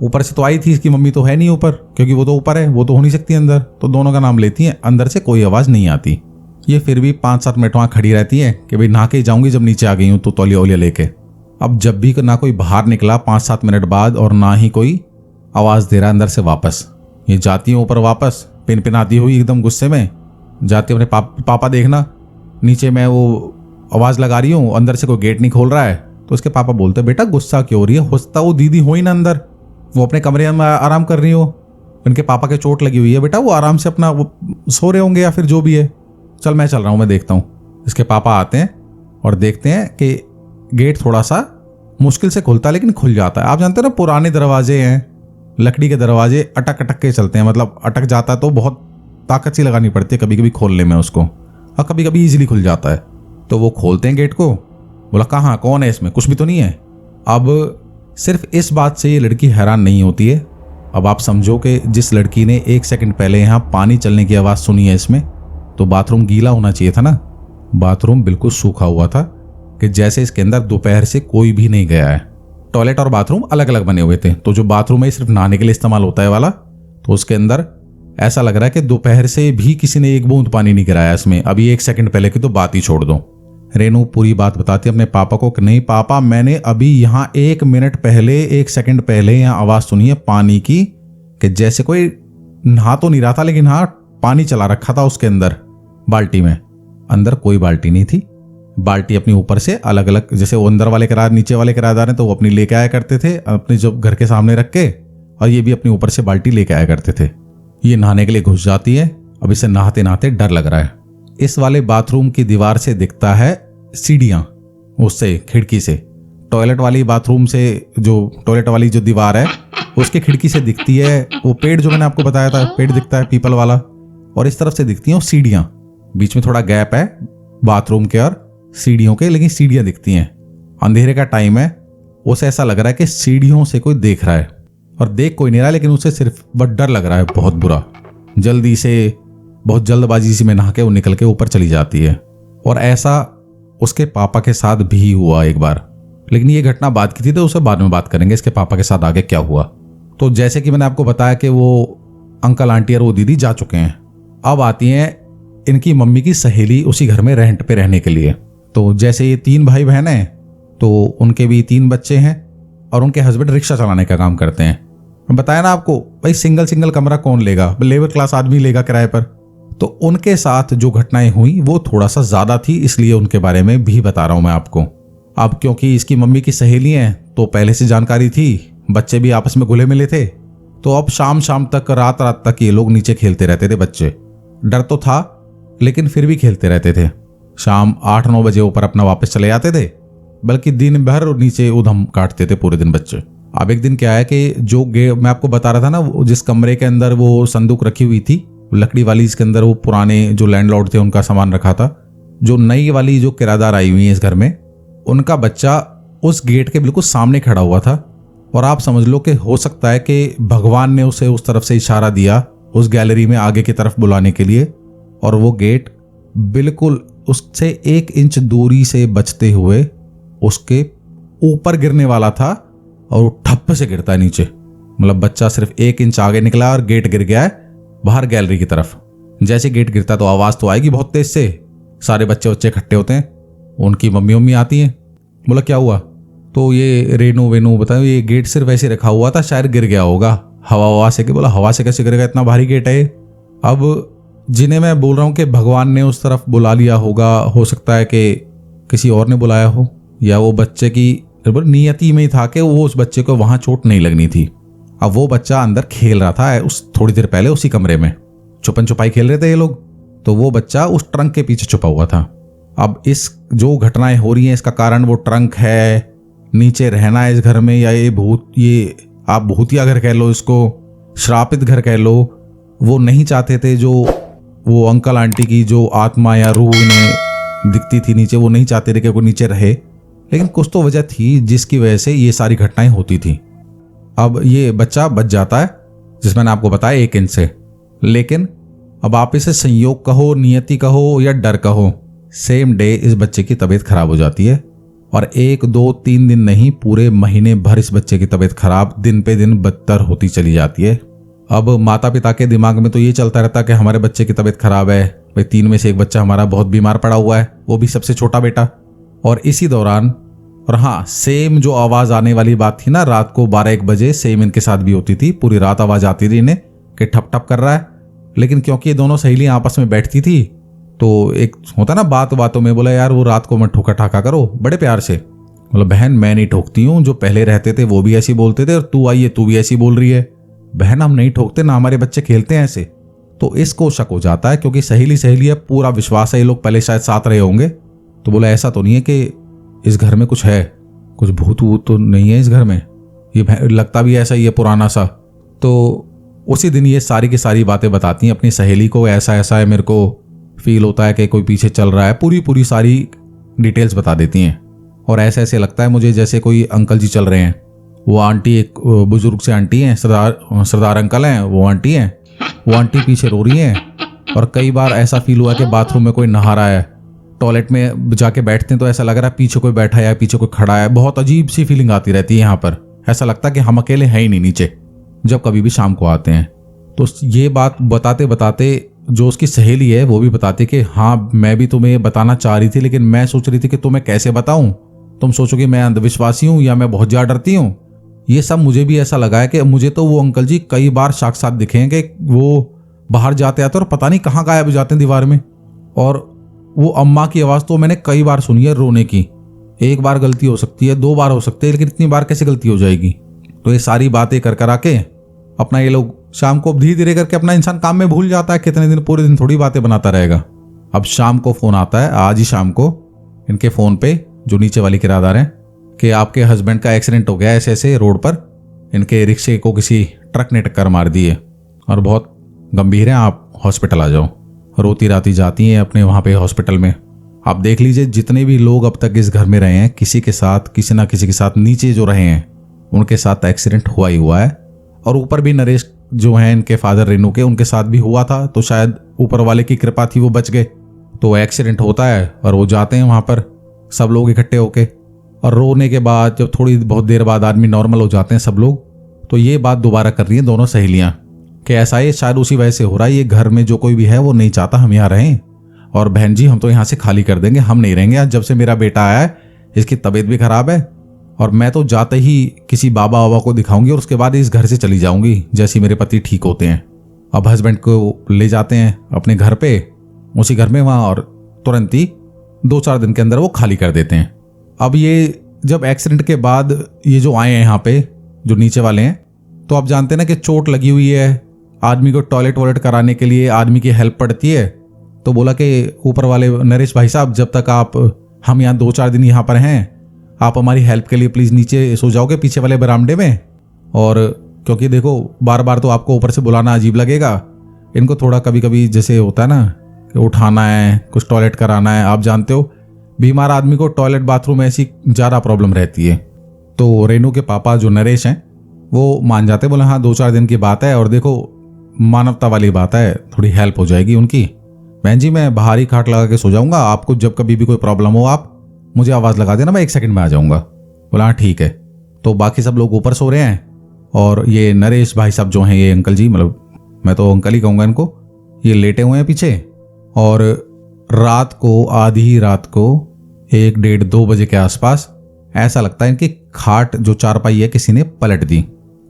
ऊपर से तो आई थी, इसकी मम्मी तो है नहीं ऊपर, क्योंकि वो तो ऊपर है, वो तो हो नहीं सकती अंदर, तो दोनों का नाम लेती हैं। अंदर से कोई आवाज़ नहीं आती। ये फिर भी 5-7 मिनट वहाँ खड़ी रहती है कि भाई नहा के जाऊँगी जब नीचे आ गई हूँ तो तौलिया वौलिया लेके। अब जब भी ना कोई बाहर निकला 5-7 मिनट बाद, और ना ही कोई आवाज़ दे रहा अंदर से वापस, ये जाती है ऊपर वापस, पिन पिनाती हुई एकदम गुस्से में जाती है। अपने पापा देखना नीचे, मैं वो आवाज़ लगा रही हूँ, अंदर से कोई गेट नहीं खोल रहा है। तो उसके पापा बोलते बेटा गुस्सा क्यों हो रही है, होता वो दीदी हो ही ना अंदर, वो अपने कमरे में आराम कर रही हो, इनके पापा के चोट लगी हुई है बेटा, वो आराम से अपना वो सो रहे होंगे या फिर जो भी है, चल मैं चल रहा हूँ, मैं देखता हूँ। इसके पापा आते हैं और देखते हैं कि गेट थोड़ा सा मुश्किल से खुलता है लेकिन खुल जाता है। आप जानते हैं ना पुराने दरवाजे हैं, लकड़ी के दरवाजे अटक अटक के चलते हैं, मतलब अटक जाता है तो बहुत ताकत सी लगानी पड़ती है कभी कभी खोलने में उसको, और कभी कभी ईजिली खुल जाता है। तो वो खोलते हैं गेट को, बोला कहाँ कौन है इसमें, कुछ भी तो नहीं है। अब सिर्फ इस बात से ये लड़की हैरान नहीं होती है। अब आप समझो कि जिस लड़की ने 1 सेकंड पहले यहाँ पानी चलने की आवाज़ सुनी है इसमें, तो बाथरूम गीला होना चाहिए था ना, बाथरूम बिल्कुल सूखा हुआ था कि जैसे इसके अंदर दोपहर से कोई भी नहीं गया है। टॉयलेट और बाथरूम अलग अलग बने हुए थे, तो जो बाथरूम है सिर्फ नहाने के लिए इस्तेमाल होता है वाला, तो उसके अंदर ऐसा लग रहा है कि दोपहर से भी किसी ने एक बूंद पानी नहीं गिराया इसमें, अभी 1 सेकंड पहले की तो बात ही छोड़ दो। रेनू पूरी बात बताती है अपने पापा को कि नहीं पापा, मैंने अभी यहाँ 1 मिनट पहले 1 सेकंड पहले यहाँ आवाज़ सुनी है पानी की, कि जैसे कोई नहा तो नहीं रहा था लेकिन हाँ पानी चला रखा था उसके अंदर बाल्टी में। अंदर कोई बाल्टी नहीं थी, बाल्टी अपनी ऊपर से अलग अलग, जैसे वो अंदर वाले किराया नीचे वाले किराएदार हैं तो वो अपनी लेके आया करते थे अपने जो घर के सामने रख के, और ये भी अपनी ऊपर से बाल्टी लेके आया करते थे। ये नहाने के लिए घुस जाती है। अब इसे नहाते नहाते डर लग रहा है। इस वाले बाथरूम की दीवार से दिखता है सीढ़ियां, उससे खिड़की से टॉयलेट वाली बाथरूम से जो टॉयलेट वाली जो दीवार है उसकी खिड़की से दिखती है वो पेड़ जो मैंने आपको बताया था, पेड़ दिखता है पीपल वाला, और इस तरफ से दिखती हैं वो सीढ़ियां। बीच में थोड़ा गैप है बाथरूम के और सीढ़ियों के, लेकिन सीढ़ियां दिखती हैं। अंधेरे का टाइम है, उसे ऐसा लग रहा है कि सीढ़ियों से कोई देख रहा है, और देख कोई नहीं रहा लेकिन उसे सिर्फ बस डर लग रहा है बहुत बुरा। जल्दी से बहुत जल्दबाजी से में नहा के वो निकल के ऊपर चली जाती है। और ऐसा उसके पापा के साथ भी हुआ एक बार, लेकिन ये घटना बाद की थी तो उसे बाद में बात करेंगे इसके पापा के साथ आगे क्या हुआ। तो जैसे कि मैंने आपको बताया कि वो अंकल आंटी और वो दीदी जा चुके हैं, अब आती हैं इनकी मम्मी की सहेली उसी घर में रेंट पे रहने के लिए। तो जैसे ये 3 भाई बहन हैं तो उनके भी 3 बच्चे हैं और उनके हस्बैंड रिक्शा चलाने का काम करते हैं। मैं बताया ना आपको भाई सिंगल कमरा कौन लेगा, लेबर क्लास आदमी लेगा किराए पर। तो उनके साथ जो घटनाएं हुई वो थोड़ा सा ज्यादा थी, इसलिए उनके बारे में भी बता रहा हूं मैं आपको। अब क्योंकि इसकी मम्मी की सहेली हैं तो पहले से जानकारी थी, बच्चे भी आपस में घुले मिले थे, तो अब शाम तक रात तक ये लोग नीचे खेलते रहते थे बच्चे। डर तो था लेकिन फिर भी खेलते रहते थे। शाम 8-9 बजे ऊपर अपना वापस चले जाते थे, बल्कि दिन भर नीचे उधम काटते थे पूरे दिन बच्चे। अब एक दिन क्या है कि जो मैं आपको बता रहा था ना, जिस कमरे के अंदर वो संदूक रखी हुई थी लकड़ी वाली, इसके अंदर वो पुराने जो लैंडलॉर्ड थे उनका सामान रखा था, जो नई वाली जो किराएदार आई हुई है इस घर में, उनका बच्चा उस गेट के बिल्कुल सामने खड़ा हुआ था। और आप समझ लो कि हो सकता है कि भगवान ने उसे उस तरफ से इशारा दिया उस गैलरी में आगे की तरफ बुलाने के लिए, और वो गेट बिल्कुल उससे 1 इंच दूरी से बचते हुए उसके ऊपर गिरने वाला था, और वो ठप से गिरता है नीचे। मतलब बच्चा सिर्फ 1 इंच आगे निकला और गेट गिर गया है बाहर गैलरी की तरफ। जैसे गेट गिरता तो आवाज़ तो आएगी बहुत तेज से, सारे बच्चे इकट्ठे होते हैं, उनकी मम्मी आती हैं। बोला क्या हुआ, तो ये रेनू बताओ ये गेट सिर्फ ऐसे रखा हुआ था, शायद गिर गया होगा हवा से। बोला हवा से कैसे गिरेगा, इतना भारी गेट है। अब जिन्हें मैं बोल रहा हूँ कि भगवान ने उस तरफ बुला लिया होगा, हो सकता है कि किसी और ने बुलाया हो, या वो बच्चे की नियति में ही था कि वो उस बच्चे को वहां चोट नहीं लगनी थी। अब वो बच्चा अंदर खेल रहा था उस थोड़ी देर पहले उसी कमरे में, छुपन छुपाई खेल रहे थे ये लोग, तो वो बच्चा उस ट्रंक के पीछे छुपा हुआ था। अब इस जो घटनाएं हो रही हैं इसका कारण वो ट्रंक है, नीचे रहना है इस घर में, या ये आप भूतिया घर कह लो, इसको श्रापित घर कह लो। वो नहीं चाहते थे, जो वो अंकल आंटी की जो आत्मा या रूह इन्हें दिखती थी नीचे, वो नहीं चाहते थे कि कोई नीचे रहे, लेकिन कुछ तो वजह थी जिसकी वजह से ये सारी घटनाएं होती थी। अब ये बच्चा बच जाता है जिस मैंने आपको बताया 1 इंच से, लेकिन अब आप इसे संयोग कहो, नियति कहो या डर कहो, सेम डे इस बच्चे की तबीयत खराब हो जाती है। और 1, 2, 3 दिन नहीं, पूरे महीने भर इस बच्चे की तबीयत खराब दिन पे दिन बदतर होती चली जाती है। अब माता पिता के दिमाग में तो ये चलता रहता कि हमारे बच्चे की तबीयत खराब है, भाई 3 में से 1 बच्चा हमारा बहुत बीमार पड़ा हुआ है, वो भी सबसे छोटा बेटा। और इसी दौरान, और हाँ, सेम जो आवाज आने वाली बात थी ना रात को 12-1 बजे, सेम इनके साथ भी होती थी। पूरी रात आवाज आती थी इन्हें कि ठप ठप कर रहा है, लेकिन क्योंकि ये दोनों सहेलियां आपस में बैठती थी तो एक होता ना बात बातों में, बोला यार वो रात को मत ठोका ठाका करो, बड़े प्यार से। बोला बहन मैं नहीं ठोकती हूँ, जो पहले रहते थे वो भी ऐसी बोलते थे और तू आई है तू भी ऐसी बोल रही है। बहन हम नहीं ठोकते ना, हमारे बच्चे खेलते हैं ऐसे। तो इसको शक हो जाता है क्योंकि सहेली सहेली है, पूरा विश्वास है ये लोग पहले शायद साथ रहे होंगे। तो बोला ऐसा तो नहीं है कि इस घर में कुछ है, कुछ भूत वूत तो नहीं है इस घर में, ये लगता भी ऐसा ही है पुराना सा। तो उसी दिन ये सारी की सारी बातें बताती हैं अपनी सहेली को, ऐसा ऐसा है, मेरे को फील होता है कि कोई पीछे चल रहा है, पूरी सारी डिटेल्स बता देती हैं। और ऐसे ऐसे लगता है मुझे जैसे कोई अंकल जी चल रहे हैं। वो आंटी एक बुजुर्ग से आंटी हैं, सरदार अंकल हैं, वो आंटी हैं, वो आंटी पीछे रो रही हैं। और कई बार ऐसा फील हुआ कि बाथरूम में कोई नहा रहा है, टॉयलेट में जाके बैठते हैं तो ऐसा लग रहा है पीछे कोई बैठा है, पीछे कोई खड़ा है। बहुत अजीब सी फीलिंग आती रहती है यहाँ पर, ऐसा लगता है कि हम अकेले हैं ही नहीं नीचे जब कभी भी शाम को आते हैं। तो ये बात बताते बताते जो उसकी सहेली है वो भी बताती कि हाँ मैं भी तुम्हें बताना चाह रही थी, लेकिन मैं सोच रही थी कि तुम्हें कैसे बताऊं, तुम सोचोगे मैं अंधविश्वासी हूं या मैं बहुत ज़्यादा डरती हूं। ये सब मुझे भी ऐसा लगा है कि मुझे तो वो अंकल जी कई बार साक्षात दिखे हैं कि वो बाहर जाते आते और पता नहीं कहाँ गायब हो जाते हैं दीवार में। और वो अम्मा की आवाज़ तो मैंने कई बार सुनी है रोने की। एक बार गलती हो सकती है, 2 बार हो सकती है, लेकिन इतनी बार कैसे गलती हो जाएगी। तो ये सारी बातें कर आके अपना ये लोग शाम को धीरे धीरे करके अपना इंसान काम में भूल जाता है। कितने दिन पूरे दिन थोड़ी बातें बनाता रहेगा। अब शाम को फ़ोन आता है, आज ही शाम को इनके फ़ोन पे जो नीचे वाली किराएदार हैं कि आपके हस्बैंड का एक्सीडेंट हो गया ऐसे ऐसे रोड पर, इनके रिक्शे को किसी ट्रक ने टक्कर मार दी है और बहुत गंभीर है, आप हॉस्पिटल आ जाओ। रोती राती जाती हैं अपने वहाँ पे हॉस्पिटल में। आप देख लीजिए जितने भी लोग अब तक इस घर में रहे हैं, किसी के साथ किसी ना किसी के साथ नीचे जो रहे हैं उनके साथ एक्सीडेंट हुआ ही हुआ है। और ऊपर भी नरेश जो हैं इनके फादर रेनू के, उनके साथ भी हुआ था, तो शायद ऊपर वाले की कृपा थी वो बच गए। तो एक्सीडेंट होता है और वो जाते हैं वहाँ पर सब लोग इकट्ठे होके, और रोने के बाद जब थोड़ी बहुत देर बाद आदमी नॉर्मल हो जाते हैं सब लोग, तो ये बात दोबारा कर रही हैं दोनों सहेलियाँ कि ऐसा ही शायद उसी वजह से हो रहा है, ये घर में जो कोई भी है वो नहीं चाहता हम यहाँ रहें, और बहन जी हम तो यहाँ से खाली कर देंगे, हम नहीं रहेंगे। आज जब से मेरा बेटा आया है इसकी तबीयत भी खराब है, और मैं तो जाते ही किसी बाबा वाबा को दिखाऊंगी और उसके बाद इस घर से चली जाऊंगी जैसे मेरे पति ठीक होते हैं। अब हस्बैंड को ले जाते हैं अपने घर पे, उसी घर में वहाँ, और तुरंत ही 2-4 दिन के अंदर वो खाली कर देते हैं। अब ये जब एक्सीडेंट के बाद ये जो आए हैं यहाँ पे जो नीचे वाले हैं, तो आप जानते हैं ना कि चोट लगी हुई है, आदमी को टॉयलेट वॉयलेट कराने के लिए आदमी की हेल्प पड़ती है। तो बोला कि ऊपर वाले नरेश भाई साहब जब तक हम यहाँ 2-4 दिन यहाँ पर हैं, आप हमारी हेल्प के लिए प्लीज़ नीचे सो जाओगे पीछे वाले बरामदे में। और क्योंकि देखो बार बार तो आपको ऊपर से बुलाना अजीब लगेगा, इनको थोड़ा कभी कभी जैसे होता है ना कि उठाना है, कुछ टॉयलेट कराना है, आप जानते हो बीमार आदमी को टॉयलेट बाथरूम ऐसी ज़्यादा प्रॉब्लम रहती है। तो रेनू के पापा जो नरेश हैं वो मान जाते, बोले हाँ 2-4 दिन की बात है, और देखो मानवता वाली बात है, थोड़ी हेल्प हो जाएगी उनकी। बहन जी मैं बाहर ही खाट लगा के सो जाऊँगा, आपको जब कभी भी कोई प्रॉब्लम हो आप मुझे आवाज़ लगा देना, मैं 1 सेकंड में आ जाऊँगा। बोला हाँ ठीक है। तो बाकी सब लोग ऊपर सो रहे हैं, और ये नरेश भाई साहब जो हैं, ये अंकल जी, मतलब मैं तो अंकल ही कहूँगा इनको, ये लेटे हुए हैं पीछे। और रात को आधी रात को 1-1:30-2 बजे के आसपास ऐसा लगता है इनकी खाट जो चारपाई है किसी ने पलट दी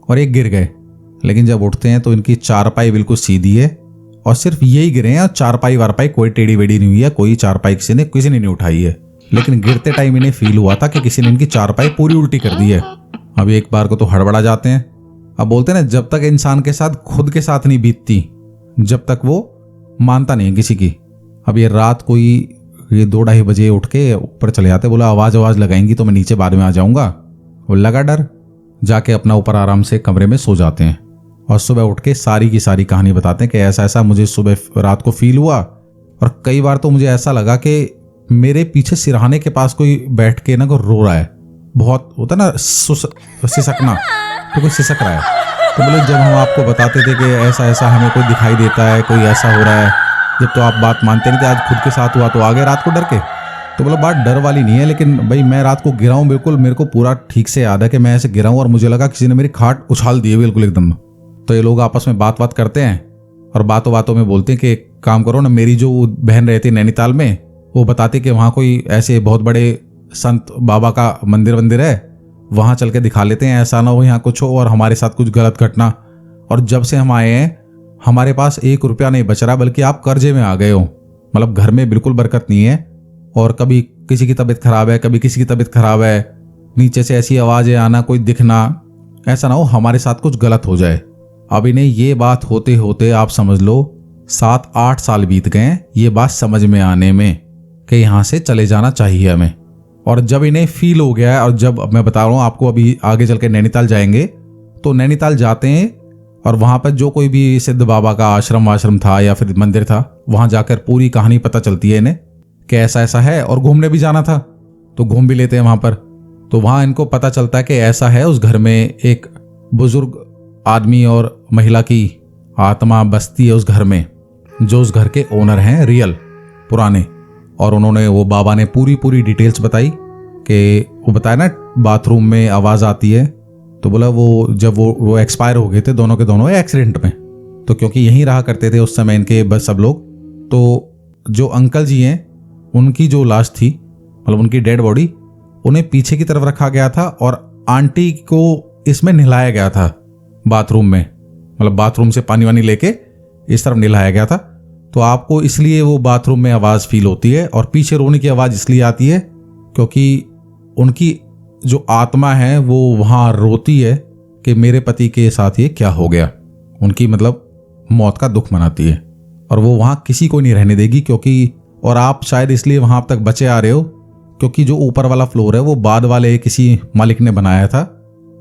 और ये गिर गए। लेकिन जब उठते हैं तो इनकी चारपाई बिल्कुल सीधी है, और सिर्फ यही गिरे हैं, और चारपाई वारपाई कोई टेढ़ी वेढ़ी नहीं हुई है, कोई चारपाई किसी ने नहीं उठाई है। लेकिन गिरते टाइम इन्हें फील हुआ था कि किसी ने इनकी चारपाई पूरी उल्टी कर दी है। अब एक बार को तो हड़बड़ा जाते हैं। अब बोलते हैं ना जब तक इंसान के साथ खुद के साथ नहीं बीतती जब तक वो मानता नहीं किसी की। अब ये रात को ही ये 2-2:30 बजे उठ के ऊपर चले जाते, बोला आवाज़ लगाएंगी तो मैं नीचे बाद में आ जाऊँगा। वो लगा डर, जाके अपना ऊपर आराम से कमरे में सो जाते हैं, और सुबह उठ के सारी की सारी कहानी बताते हैं कि ऐसा ऐसा मुझे सुबह रात को फील हुआ, और कई बार तो मुझे ऐसा लगा कि मेरे पीछे सिरहाने के पास कोई बैठ के ना को रो रहा है। बहुत होता ना सिसकना, तो कोई सिसक रहा है। तो बोले जब हम आपको बताते थे कि ऐसा ऐसा हमें कोई दिखाई देता है, कोई ऐसा हो रहा है, जब तो आप बात मानते नहीं थे, आज खुद के साथ हुआ तो आ गए रात को डर के। तो बोला बात डर वाली नहीं है, लेकिन भाई मैं रात को गिरा हूँ, बिल्कुल मेरे को पूरा ठीक से याद है कि मैं ऐसे गिरा हूँ और मुझे लगा किसी ने मेरी खाट उछाल दी है बिल्कुल एकदम। तो ये लोग आपस में बात करते हैं और बातों बातों में बोलते हैं कि एक काम करो ना, मेरी जो बहन रहती नैनीताल में, वो बताती कि वहाँ कोई ऐसे बहुत बड़े संत बाबा का मंदिर है, वहाँ चल के दिखा लेते हैं, ऐसा ना हो यहाँ कुछ हो और हमारे साथ कुछ गलत घटना। और जब से हम आए हैं हमारे पास 1 रुपया नहीं बच रहा, बल्कि आप कर्जे में आ गए हो। मतलब घर में बिल्कुल बरकत नहीं है, और कभी किसी की तबीयत खराब है, कभी किसी की तबीयत खराब है, नीचे से ऐसी आवाज़ें आना, कोई दिखना, ऐसा ना हो हमारे साथ कुछ गलत हो जाए। अब इन्हें ये बात होते होते आप समझ लो 7-8 साल बीत गए ये बात समझ में आने में कि यहाँ से चले जाना चाहिए हमें। और जब इन्हें फील हो गया है, और जब मैं बता रहा हूँ आपको, अभी आगे चल के नैनीताल जाएंगे तो नैनीताल जाते हैं और वहाँ पर जो कोई भी सिद्ध बाबा का आश्रम था या फिर मंदिर था, वहाँ जाकर पूरी कहानी पता चलती है इन्हें कि ऐसा ऐसा है। और घूमने भी जाना था तो घूम भी लेते हैं वहाँ पर, तो वहाँ इनको पता चलता है कि ऐसा है, उस घर में एक बुजुर्ग आदमी और महिला की आत्मा बसती है उस घर में, जो उस घर के ओनर हैं रियल पुराने। और उन्होंने, वो बाबा ने पूरी डिटेल्स बताई कि वो बताया ना बाथरूम में आवाज़ आती है, तो बोला वो जब वो एक्सपायर हो गए थे दोनों के दोनों एक्सीडेंट में, तो क्योंकि यहीं रहा करते थे उस समय इनके बस सब लोग, तो जो अंकल जी हैं उनकी जो लाश थी, मतलब उनकी डेड बॉडी, उन्हें पीछे की तरफ रखा गया था और आंटी को इसमें नहलाया गया था बाथरूम में, मतलब बाथरूम से पानी वानी लेके इस तरफ नहलाया गया था। तो आपको इसलिए वो बाथरूम में आवाज़ फील होती है, और पीछे रोने की आवाज़ इसलिए आती है क्योंकि उनकी जो आत्मा है वो वहाँ रोती है कि मेरे पति के साथ ये क्या हो गया, उनकी मतलब मौत का दुख मनाती है, और वो वहाँ किसी को नहीं रहने देगी। क्योंकि, और आप शायद इसलिए वहाँ अब तक बचे आ रहे हो क्योंकि जो ऊपर वाला फ्लोर है वो बाद वाले किसी मालिक ने बनाया था,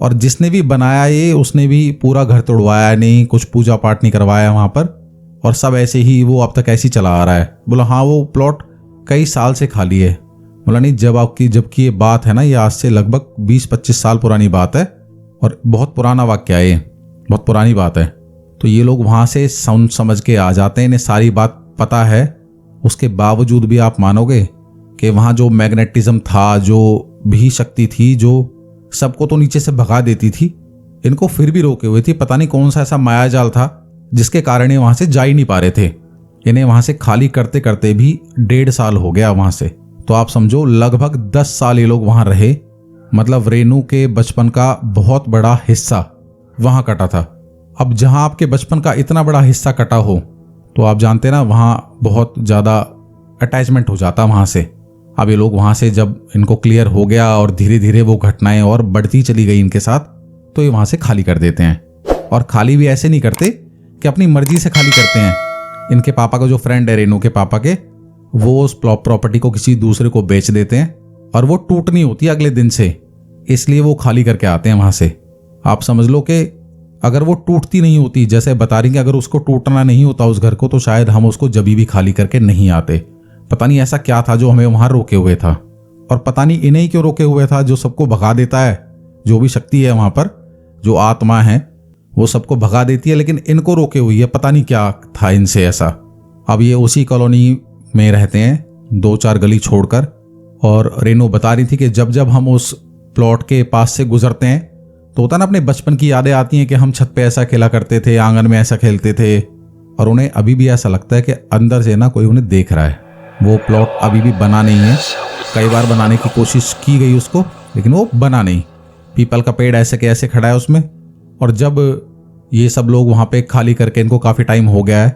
और जिसने भी बनाया ये उसने भी पूरा घर तोड़वाया नहीं, कुछ पूजा पाठ नहीं करवाया वहाँ पर, और सब ऐसे ही वो अब तक ऐसे ही चला आ रहा है। बोला हाँ वो प्लॉट कई साल से खाली है। बोला नहीं, जबकि ये बात है ना, ये आज से लगभग 20-25 साल पुरानी बात है, और बहुत पुराना वाक्य है ये, बहुत पुरानी बात है। तो ये लोग वहाँ से समझ के आ जाते हैं, इन्हें सारी बात पता है। उसके बावजूद भी आप मानोगे कि वहाँ जो मैग्नेटिज्म था, जो भी शक्ति थी जो सबको तो नीचे से भगा देती थी, इनको फिर भी रोके हुए थी। पता नहीं कौन सा ऐसा माया जाल था जिसके कारण ये वहाँ से जा ही नहीं पा रहे थे। इन्हें वहाँ से खाली करते करते भी 1.5 साल हो गया वहाँ से। तो आप समझो लगभग 10 साल ये लोग वहाँ रहे, मतलब रेनू के बचपन का बहुत बड़ा हिस्सा वहाँ कटा था। अब जहाँ आपके बचपन का इतना बड़ा हिस्सा कटा हो तो आप जानते ना वहाँ बहुत ज़्यादा अटैचमेंट हो जाता वहाँ से। अब ये लोग वहाँ से जब इनको क्लियर हो गया और धीरे धीरे वो घटनाएं और बढ़ती चली गई इनके साथ, तो ये वहाँ से खाली कर देते हैं। और खाली भी ऐसे नहीं करते कि अपनी मर्जी से खाली करते हैं। इनके पापा का जो फ्रेंड है रेनू के पापा के, वो उस प्रॉपर्टी को किसी दूसरे को बेच देते हैं, और वो टूटनी होती है अगले दिन से, इसलिए वो खाली करके आते हैं वहाँ से। आप समझ लो कि अगर वो टूटती नहीं होती, जैसे बता रही कि अगर उसको टूटना नहीं होता उस घर को, तो शायद हम उसको जभी भी खाली करके नहीं आते। पता नहीं ऐसा क्या था जो हमें वहाँ रोके हुए था, और पता नहीं इन्हें ही क्यों रोके हुए था, जो सबको भगा देता है। जो भी शक्ति है वहाँ पर, जो आत्मा है वो सबको भगा देती है, लेकिन इनको रोके हुई है। पता नहीं क्या था इनसे ऐसा। अब ये उसी कॉलोनी में रहते हैं 2-4 गली छोड़कर, और रेनू बता रही थी कि जब जब हम उस प्लॉट के पास से गुजरते हैं तो होता ना, अपने बचपन की यादें आती हैं कि हम छत पे ऐसा खेला करते थे, आंगन में ऐसा खेलते थे, और उन्हें अभी भी ऐसा लगता है कि अंदर से ना कोई उन्हें देख रहा है। वो प्लॉट अभी भी बना नहीं है, कई बार बनाने की कोशिश की गई उसको, लेकिन वो बना नहीं। पीपल का पेड़ ऐसे के ऐसे खड़ा है उसमें। और जब ये सब लोग वहाँ पे खाली करके, इनको काफ़ी टाइम हो गया है,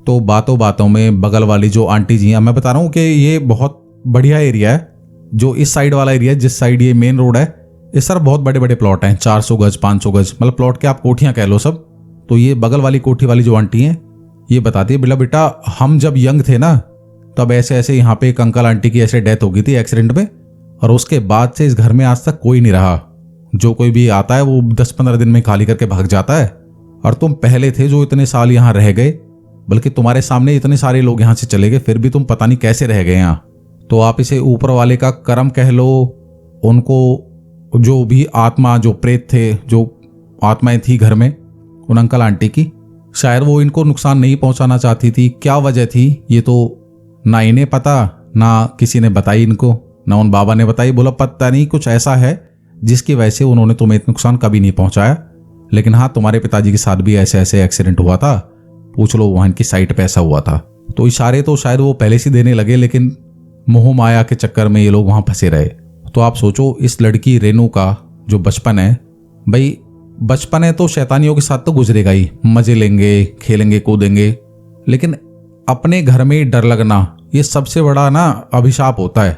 तो बातों बातों में बगल वाली जो आंटी जी हैं, मैं बता रहा हूँ कि ये बहुत बढ़िया एरिया है, जो इस साइड वाला एरिया है, जिस साइड ये मेन रोड है, इस तरफ बहुत बड़े बड़े प्लॉट हैं, 400 गज 500 गज, मतलब प्लॉट के आप कोठियाँ कह लो सब। तो ये बगल वाली कोठी वाली जो आंटी हैं, ये बताती है, बेटा हम जब यंग थे ना, तब ऐसे ऐसे यहाँ पे एक अंकल आंटी की ऐसे डेथ हो गई थी एक्सीडेंट में, और उसके बाद से इस घर में आज तक कोई नहीं रहा। जो कोई भी आता है वो 10-15 दिन में खाली करके भाग जाता है। और तुम पहले थे जो इतने साल यहाँ रह गए, बल्कि तुम्हारे सामने इतने सारे लोग यहाँ से चले गए, फिर भी तुम पता नहीं कैसे रह गए यहाँ। तो आप इसे ऊपर वाले का कर्म कह लो। उनको जो भी आत्मा, जो प्रेत थे, जो आत्माएं थी घर में उन अंकल आंटी की, शायद वो इनको नुकसान नहीं पहुंचाना चाहती थी। क्या वजह थी ये तो ना इन्हें पता, ना किसी ने बताई इनको, ना उन बाबा ने बताई। बोला पता नहीं, कुछ ऐसा है जिसकी वजह से उन्होंने तुम्हें नुकसान कभी नहीं पहुंचाया। लेकिन हाँ, तुम्हारे पिताजी के साथ भी ऐसे ऐसे एक्सीडेंट हुआ था, पूछ लो वहाँ इनकी साइट पे ऐसा हुआ था। तो इशारे तो शायद वो पहले से देने लगे, लेकिन मोह माया के चक्कर में ये लोग वहाँ फंसे रहे। तो आप सोचो, इस लड़की रेनू का जो बचपन है, भाई बचपन है तो शैतानियों के साथ तो गुजरेगा ही, मजे लेंगे, खेलेंगे, कूदेंगे, लेकिन अपने घर में डर लगना, ये सबसे बड़ा ना अभिशाप होता है।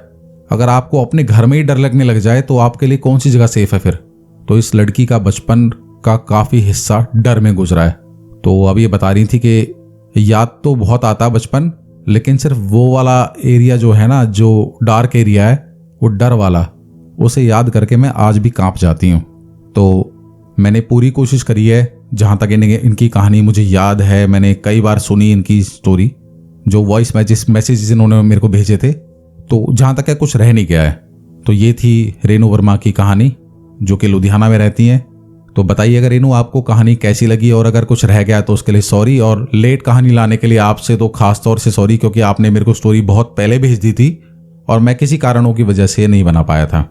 अगर आपको अपने घर में ही डर लगने लग जाए तो आपके लिए कौन सी जगह सेफ है फिर। तो इस लड़की का बचपन का काफ़ी हिस्सा डर में गुजरा है। तो अब ये बता रही थी कि याद तो बहुत आता बचपन, लेकिन सिर्फ वो वाला एरिया जो है ना, जो डार्क एरिया है, वो डर वाला, उसे याद करके मैं आज भी कांप जाती हूँ। तो मैंने पूरी कोशिश करी है, जहाँ तक इनकी कहानी मुझे याद है, मैंने कई बार सुनी इनकी स्टोरी, जो वॉइस मैसेज इन्होंने मेरे को भेजे थे, तो जहाँ तक है कुछ रह नहीं गया है। तो ये थी रेनू वर्मा की कहानी, जो कि लुधियाना में रहती हैं। तो बताइएगा रेनू, आपको कहानी कैसी लगी, और अगर कुछ रह गया तो उसके लिए सॉरी, और लेट कहानी लाने के लिए आपसे तो खास तौर से सॉरी, क्योंकि आपने मेरे को स्टोरी बहुत पहले भेज दी थी और मैं किसी कारणों की वजह से नहीं बना पाया था।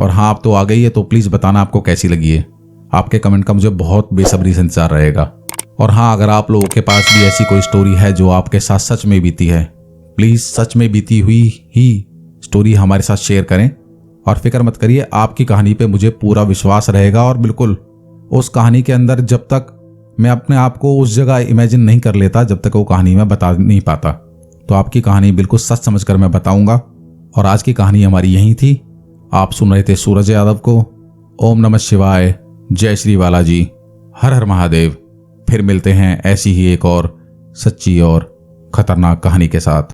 और हाँ, अब तो आ गई है, तो प्लीज़ बताना आपको कैसी लगी है। आपके कमेंट का मुझे बहुत बेसब्री से इंतजार रहेगा। और हाँ, अगर आप लोगों के पास भी ऐसी कोई स्टोरी है जो आपके साथ सच में बीती है, प्लीज़ सच में बीती हुई ही स्टोरी हमारे साथ शेयर करें। और फिक्र मत करिए, आपकी कहानी पे मुझे पूरा विश्वास रहेगा। और बिल्कुल उस कहानी के अंदर जब तक मैं अपने आप को उस जगह इमेजिन नहीं कर लेता, जब तक वो कहानी मैं बता नहीं पाता। तो आपकी कहानी बिल्कुल सच समझकर मैं बताऊंगा। और आज की कहानी हमारी यही थी। आप सुन रहे थे सूरज यादव को। ओम नमः शिवाय, जय श्री बालाजी, हर हर महादेव। फिर मिलते हैं ऐसी ही एक और सच्ची और खतरनाक कहानी के साथ।